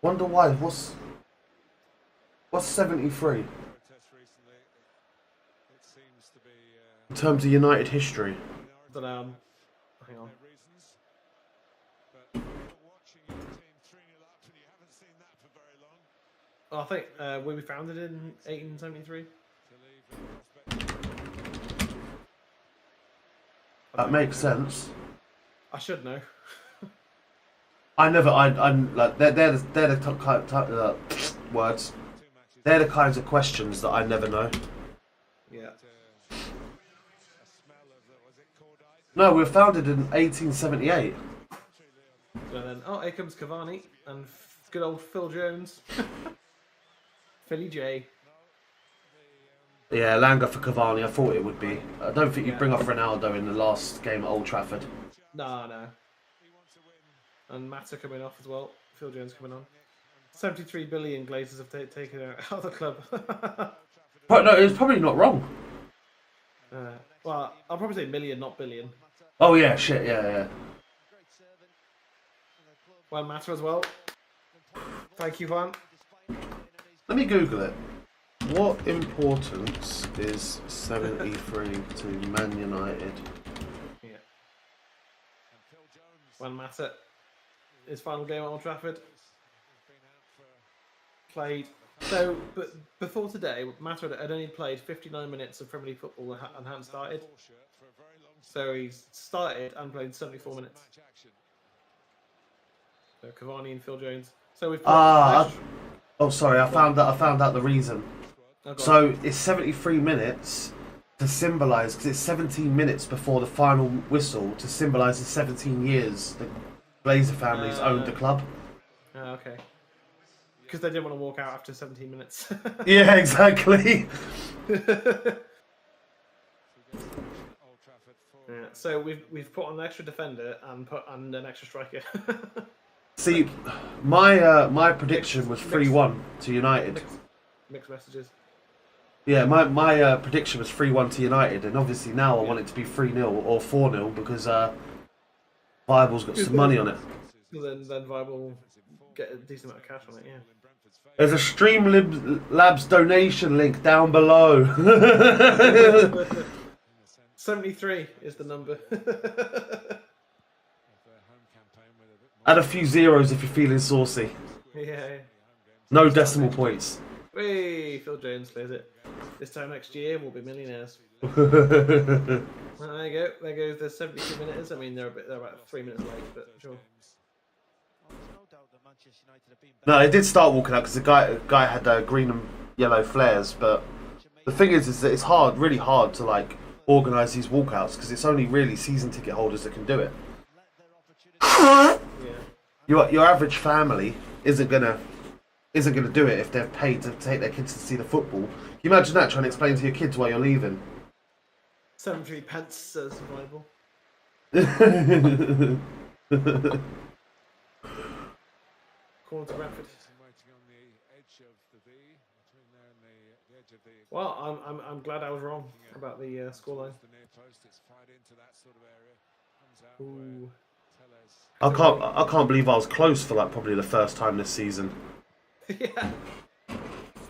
Wonder why? What's 73 in terms of United history? But hang on. Oh, I think we founded in 1873. That makes sense. I should know. I'm like they're the words. They're the kinds of questions that I never know. Yeah. No, we were founded in 1878. So then, here comes Cavani and good old Phil Jones. Philly J. Yeah, Langa for Cavani. I thought it would be. I don't think you'd bring off Ronaldo in the last game at Old Trafford. No. And Mata coming off as well. Phil Jones coming on. 73 billion Glazers have taken out of the club. But no, it's probably not wrong. Well, I'll probably say million, not billion. Oh yeah, shit, yeah. Well, Mata as well. Thank you, Van. Let me Google it. What importance is 73 to Man United? Yeah. Well, Mata. His final game at Old Trafford. Played. So, but before today, Mata had only played 59 minutes of Premier League football and hadn't started. So he started and played 74 minutes. So Cavani and Phil Jones. So we've got sorry, I found out the reason. So it's 73 minutes to symbolise, because it's 17 minutes before the final whistle to symbolise the 17 years the Glazer families owned the club. Okay. Because they didn't want to walk out after 17 minutes. Yeah, exactly. Yeah, so we've put on an extra defender and put on an extra striker. See, my prediction was 3-1 to United. Mixed messages. Yeah, my prediction was 3-1 to United, and obviously now I want it to be 3-0 or 4-0 because Bible's got some money on it. Then Vibe will get a decent amount of cash on it. Yeah. There's a Streamlabs donation link down below. 73 is the number. Add a few zeros if you're feeling saucy. Yeah. No decimal points. Hey, Phil Jones clears it. This time next year, we'll be millionaires. Well, there you go. There goes the 72 minutes. I mean, they're about 3 minutes late, but sure. No, it did start walking out because the guy had green and yellow flares. But the thing is that it's hard, really hard to like organise these walkouts because it's only really season ticket holders that can do it. Yeah. Your average family isn't gonna do it if they've paid to take their kids to see the football. Can you imagine that, trying to explain to your kids why you're leaving? 73 pence survival. Corner to Brentford. Well, I'm glad I was wrong about the scoreline. Ooh. I can't believe I was close for like probably the first time this season. Yeah.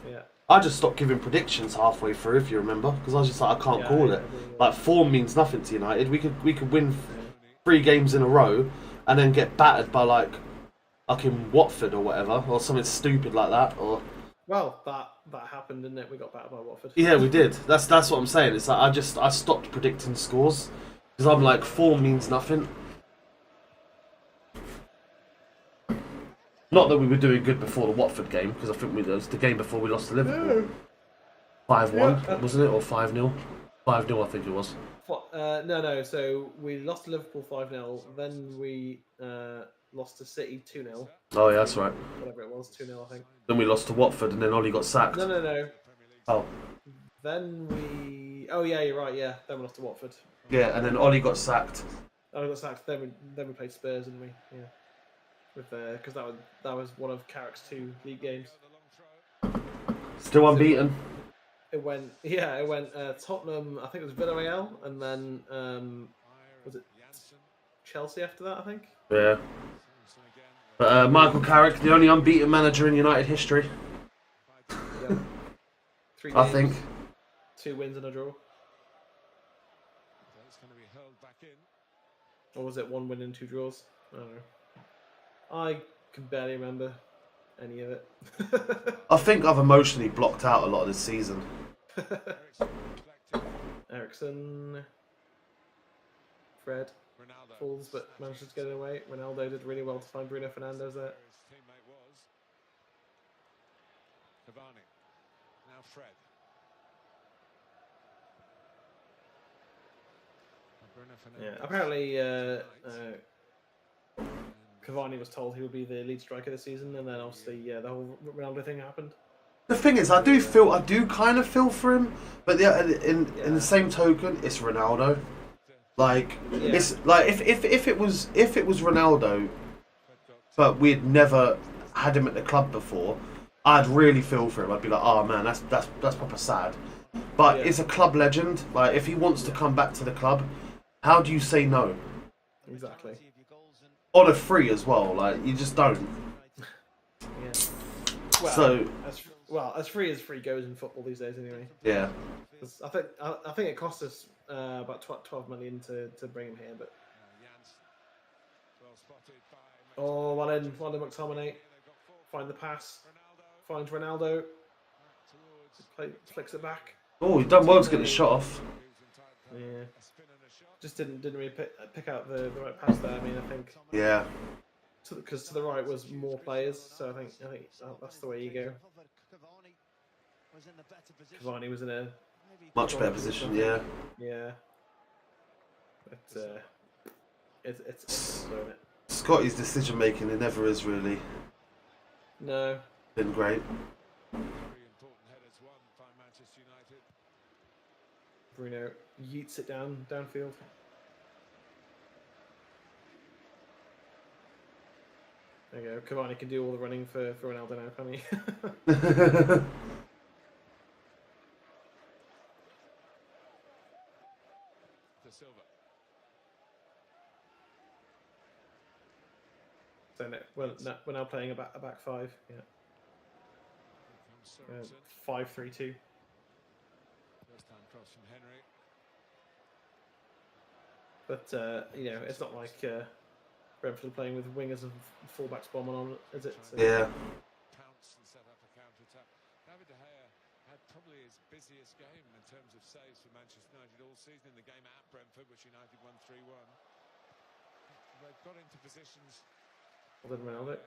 Yeah. I just stopped giving predictions halfway through, if you remember, because I was just like, I can't call it. Like, form means nothing to United. We could win 3 games in a row and then get battered by like fucking Watford or whatever, or something stupid like that. Or Well, that happened, didn't it? We got battered by Watford. yeah, we did. That's what I'm saying. It's like I stopped predicting scores because I'm like, form means nothing. Not that we were doing good before the Watford game, because I think it was the game before we lost to Liverpool. 5-1, wasn't it? Or 5-0? 5-0, I think it was. No. So we lost to Liverpool 5-0. Then we lost to City 2-0. Oh, yeah, that's right. Whatever it was, 2-0, I think. Then we lost to Watford, and then Ollie got sacked. No. Oh. Then we... Oh, yeah, you're right, yeah. Then we lost to Watford. Yeah, and then Ollie got sacked. Ollie got sacked. Then we played Spurs, didn't we? Yeah. Because that was one of Carrick's 2 league games. Still unbeaten. It went Tottenham, I think it was Villarreal, and then was it Chelsea after that, I think? Yeah. But Michael Carrick, the only unbeaten manager in United history. Yeah. 3 games, I think. 2 wins and a draw. Or was it 1 win and 2 draws? I don't know. I can barely remember any of it. I think I've emotionally blocked out a lot of this season. Ericsson, Fred, falls but manages to get it away. Ronaldo did really well to find Bruno Fernandez there. Yeah, apparently Cavani was told he would be the lead striker this season, and then obviously the whole Ronaldo thing happened. The thing is, I do kind of feel for him, but in the same token, it's Ronaldo. Like it's like if it was Ronaldo, but we'd never had him at the club before, I'd really feel for him. I'd be like, oh man, that's proper sad. But it's a club legend. Like if he wants to come back to the club, how do you say no? Exactly. On a free as well, like you just don't. Yeah. Well, as free as free goes in football these days, anyway. Yeah. I think it cost us about 12 million to bring him here, but. Oh, well in McTominay, find the pass, finds Ronaldo, flicks it back. Oh, he's done well to get the shot off. Yeah. Just didn't really pick out the right pass there. I mean, I think. Yeah. Because to the right was more players, so I think that's the way you go. Cavani was in a much better position. Yeah. Yeah. But it's doing it. Scotty's decision making, it never is really. No. Been great. Bruno yeets it downfield. There you go. Cavani can do all the running for Ronaldo now, can't he? So no, we're now playing a back five. Yeah. 5-3-2. First time cross from Henry. But you know, it's not like Brentford are playing with wingers and fullbacks bombing on, is it? So, Yeah. Pounce and set up a counter attack. David De Gea had probably his busiest game in terms of saves for Manchester United all season in the game at Brentford, which United won 3-1. They've got into positions. Well done, Ronaldo.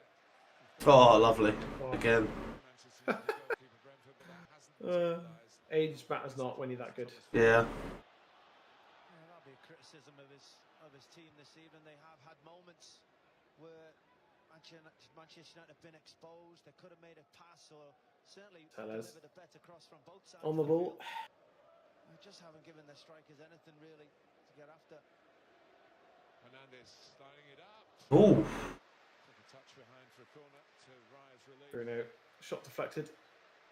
Oh, lovely. Oh. Again. Manchester United goalkeeper Brentford, but that hasn't materialised. Age matters not when you're that good. Yeah. Yeah, that'll be a criticism of his team this evening. They have had moments where Manchester United have been exposed. They could have made a pass or certainly delivered a better cross from both sides. On the ball. They just haven't given their strikers anything really to get after. Fernandez sliding it up. Ooh. Took a touch behind for a corner to Raya's relief. Bruno, shot deflected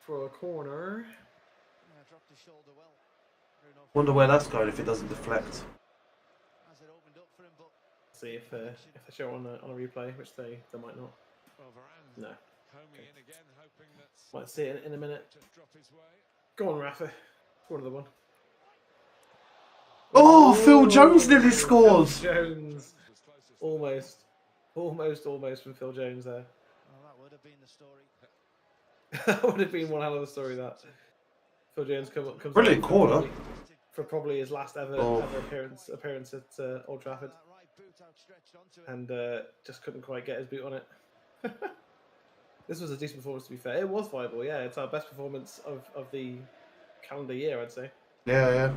for a corner. Yeah, dropped his shoulder well. Bruno Wonder where that's going if it doesn't deflect. has it opened up for him, but See if they show on a replay, which they might not. Well, Varane No. homing in again, hoping that Might see it in a minute. just drop his way. Go on, Rafa. Score another one. Oh, Phil Jones nearly scores. Phil Jones. Was closest. Almost from Phil Jones there. well, that would have been the story. That would have been one hell of a story, that. Phil Jones comes Brilliant on corner. for probably his last ever appearance at Old Trafford, That right boot outstretched onto it. and just couldn't quite get his boot on it. This was a decent performance, to be fair. It was viable, yeah. It's our best performance of the calendar year, I'd say. Yeah, yeah.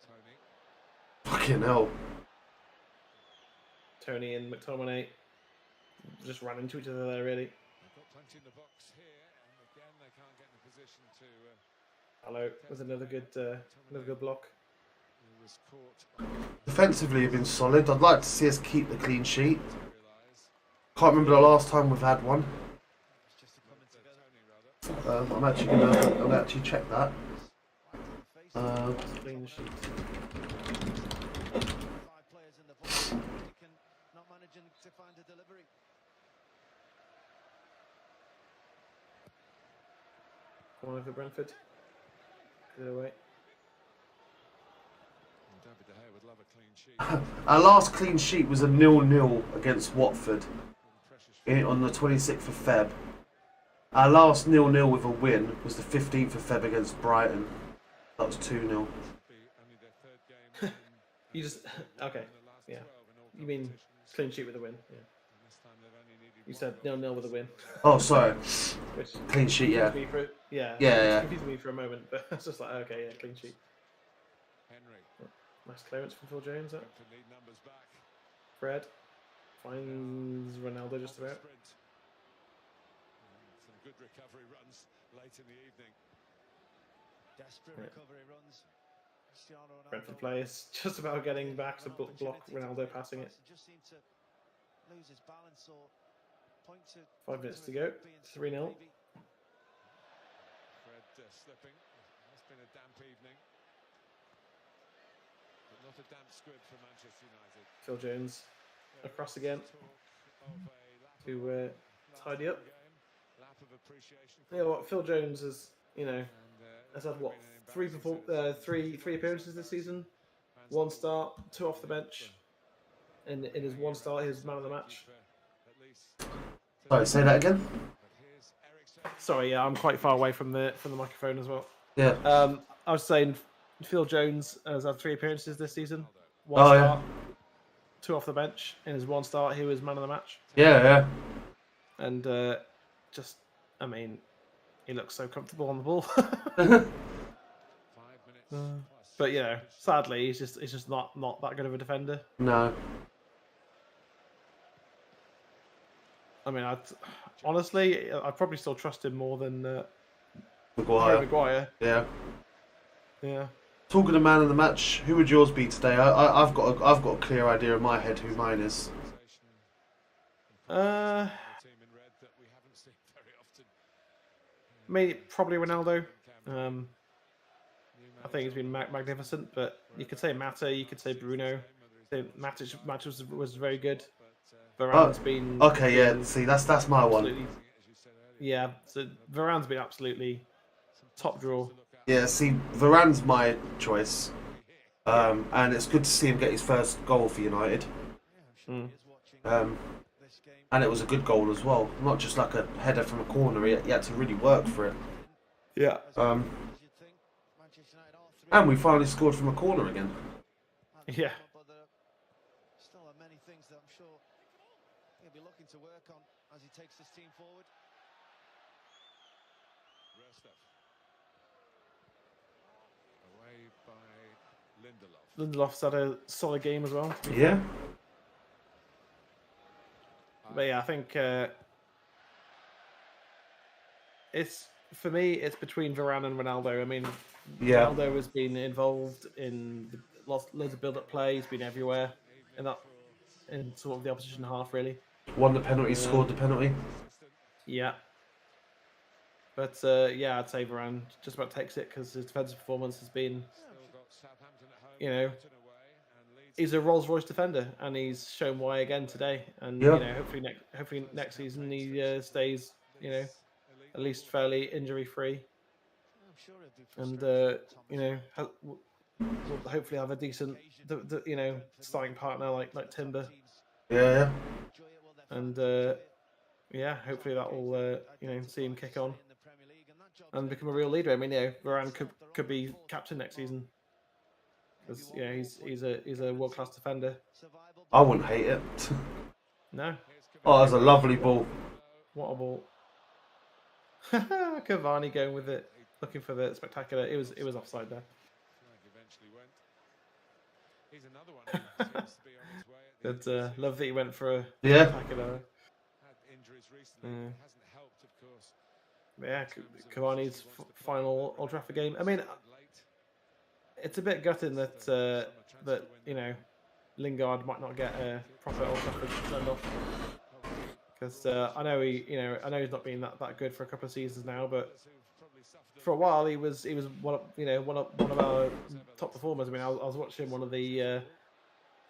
Tony. Fucking hell. Tony and McTominay just ran into each other there, really. They've got plenty in the box here, and again they can't get in a position to. Hello, was another good block. He was caught. Defensively, have been solid. I'd like to see us keep the clean sheet. To realise. Can't remember the last time we've had one. It's just a coming together. Tony rather. I'm actually check that. Clean sheet. 5 players in the box. Can not managing to find a delivery. Corner for Brentford. Get it away. David De Gea would love a clean sheet. Our last clean sheet was a 0-0 against Watford Precious. on the 26th of Feb. Our last 0-0 with a win was the 15th of Feb against Brighton. That was 2-0. Be only their third game in, You just okay. in the last Yeah. 12 in all You mean competitions. clean sheet with a win? Yeah. And this time they've only needed You one said goal. 0-0 with a win. Oh, sorry. Which Clean sheet, yeah. confused me for, yeah. Yeah. Confused me for a moment, but it's just like okay, yeah, clean sheet. Henry. Nice clearance from Phil Jones. That Brentford need numbers back. Fred finds Ronaldo just On the about. sprint. Some good recovery runs late in the evening. Desperate Yeah. recovery runs. Cristiano Ronaldo. Brentford players just about getting back to block Ronaldo passing it. Just seemed to lose his balance or point to 5 minutes to go. 3-0. Fred slipping. It's been a damp evening. But not a damp squib for Manchester United. Phil Jones across again Talk of a lap to of tidy up. game, lap of appreciation. You know what? Phil Jones has, And, has had what been an embarrassing three appearances this season. 1 start, 2 off the bench. And in his 1 start, he was man of the match. Sorry, say that again? Sorry, yeah, I'm quite far away from the microphone as well. Yeah. I was saying Phil Jones has had 3 appearances this season. 1 Oh, yeah. start, 2 off the bench. In his 1 start, he was man of the match. Yeah, yeah. And just, I mean, he looks so comfortable on the ball. 5 minutes plus. But you know, sadly, he's just not that good of a defender. No. I mean, honestly, I'd probably still trust him more than Harry Maguire. Maguire. Yeah. Yeah. Talking to man of the match, who would yours be today? I've got a clear idea in my head who mine is. I mean, probably Ronaldo. I think he's been magnificent, but you could say Mata, you could say Bruno. I think Matic was very good. Varane's been Okay, yeah. See, that's my one. absolutely, yeah. So Varane's been absolutely top draw. Yeah, see, Varane's my choice, and it's good to see him get his first goal for United. And it was a good goal as well, not just like a header from a corner. He had to really work for it. Yeah. And we finally scored from a corner again. Yeah. Still are many things that I'm sure he'll be looking to work on as he takes this team forward. Away by Lindelof. Lindelof's had a solid game as well. Yeah. But yeah, I think it's for me. It's between Varane and Ronaldo. I mean, Yeah. Ronaldo has been involved in loads of build-up play. He's been everywhere in sort of the opposition half, really. Won the penalty, scored the penalty. Yeah. But yeah, I'd say Varane just about takes it because his defensive performance has been, he's a Rolls-Royce defender, and he's shown why again today. And hopefully next season he stays, at least fairly injury-free. And we'll hopefully have a decent, starting partner like Timber. Yeah. And yeah, hopefully that will see him kick on and become a real leader. I mean, Varane could be captain next season because he's a world class defender. I wouldn't hate it. No. Oh, that was a lovely ball. What a ball! Cavani going with it, looking for the spectacular. It was offside there. But love that he went for a spectacular. Yeah, Cavani's final Old Trafford game. I mean, it's a bit gutting that Lingard might not get a proper Old Trafford send off because I know he's not been that good for a couple of seasons now, but for a while he was one of our top performers. I mean, I was watching one of the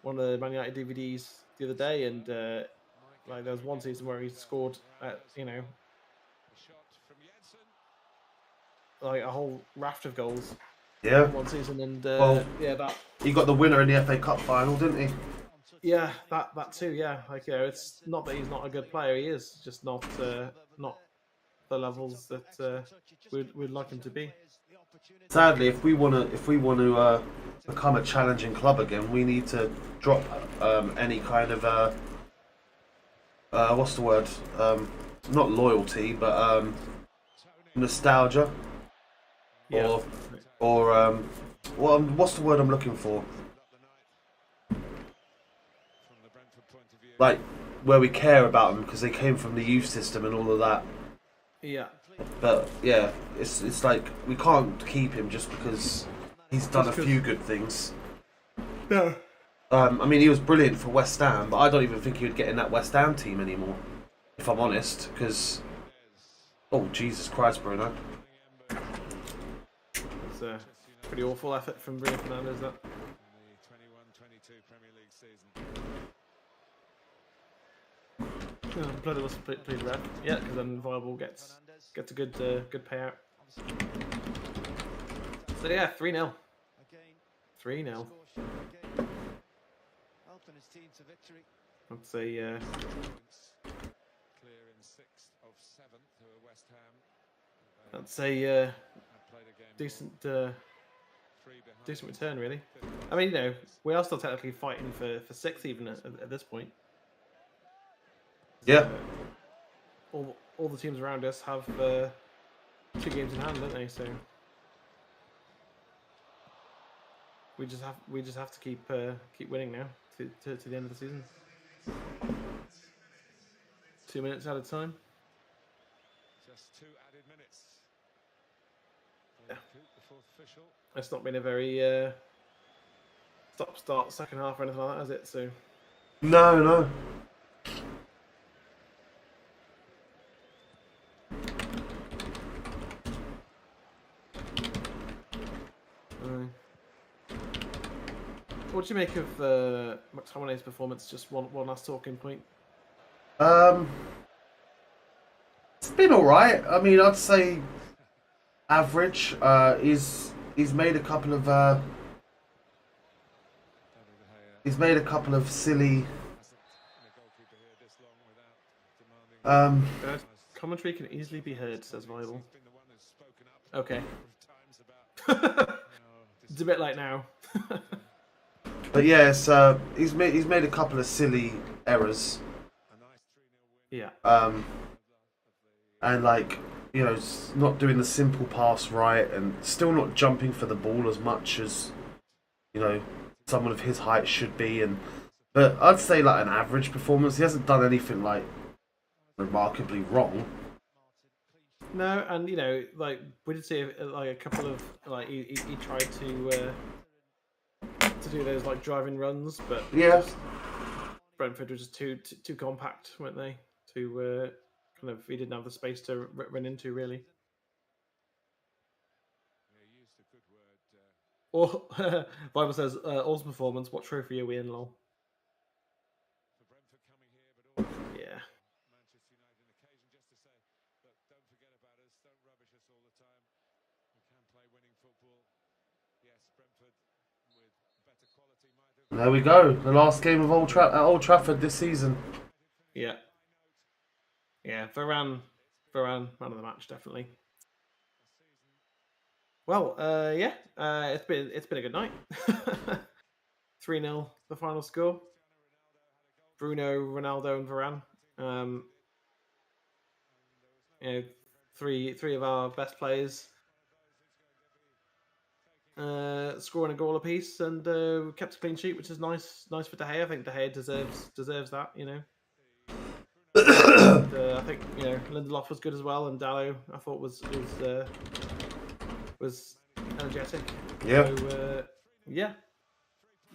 Man United DVDs the other day, and like there was one season where he scored like a whole raft of goals. Yeah. In one season, and he got the winner in the FA Cup final, didn't he? Yeah, that too. Yeah, like it's not that he's not a good player. He is just not the levels that we'd like him to be. Sadly, if we want to become a challenging club again, we need to drop any kind of what's the word? Not loyalty, but nostalgia. Yeah. Or what's the word I'm looking for? Like where we care about them because they came from the youth system and all of that. Yeah. But yeah, it's like we can't keep him just because he's done a few good things. No. I mean, he was brilliant for West Ham, but I don't even think he would get in that West Ham team anymore, if I'm honest. Because, oh Jesus Christ, Bruno! It's a pretty awful effort from Bruno Fernandez. That. Bloody was please red. Yeah, because then Viable gets a good payout. So yeah, 3-0. 3-0. I'd say decent return, really. I mean, we are still technically fighting for sixth even at this point. Yeah. All the teams around us have 2 games in hand, don't they? So we just have to keep winning now to the end of the season. 2 minutes at a time. Just 2 added minutes. Yeah. It's not been a very stop-start second half or anything like that, has it? So No. What do you make of McTominay's performance? Just one last talking point. It's been all right. I mean, I'd say average. He's made a couple of silly. Commentary can easily be heard, says Viable. Okay. It's a bit like now. But yes, he's made a couple of silly errors. Yeah. And like, you know, not doing the simple pass right, and still not jumping for the ball as much as, you know, someone of his height should be. But I'd say like an average performance. He hasn't done anything like remarkably wrong. No, and you know, like we did see like a couple of like he tried to do those like driving runs, but Yeah. Brentford were just too compact, weren't they? To kind of he didn't have the space to run into really. Or Bible says awesome performance. What trophy are we in, lol? Yeah. There we go. The last game of Old Trafford this season. Yeah. Yeah, Varane, man of the match, definitely. Well, yeah, it's been a good night. 3-0, the final score. Bruno, Ronaldo, and Varane. You know, three of our best players scoring a goal apiece, and kept a clean sheet, which is nice for De Gea. I think De Gea deserves that, you know. And, I think, you know, Lindelof was good as well, and Dallo I thought was energetic. Yeah. So, yeah,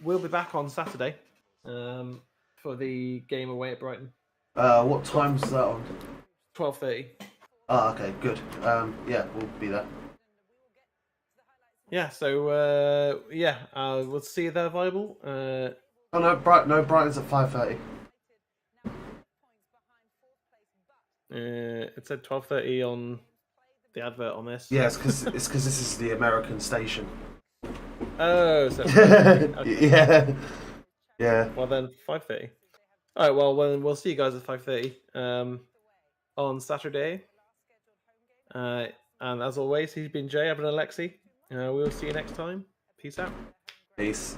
we'll be back on Saturday for the game away at Brighton. What time's that on? 12:30. Ah, okay, good. Yeah, we'll be there. Yeah, so yeah, we'll see you there, Viable. Oh no, Brighton's at 5:30. It said 12:30 on the advert on this. Yeah, it's because this is the American station. Oh, so okay. Yeah. Well then, 5:30. All right. Well, we'll see you guys at 5:30 on Saturday. And as always, he's been Jay. I've been Alexi. We'll see you next time. Peace out. Peace.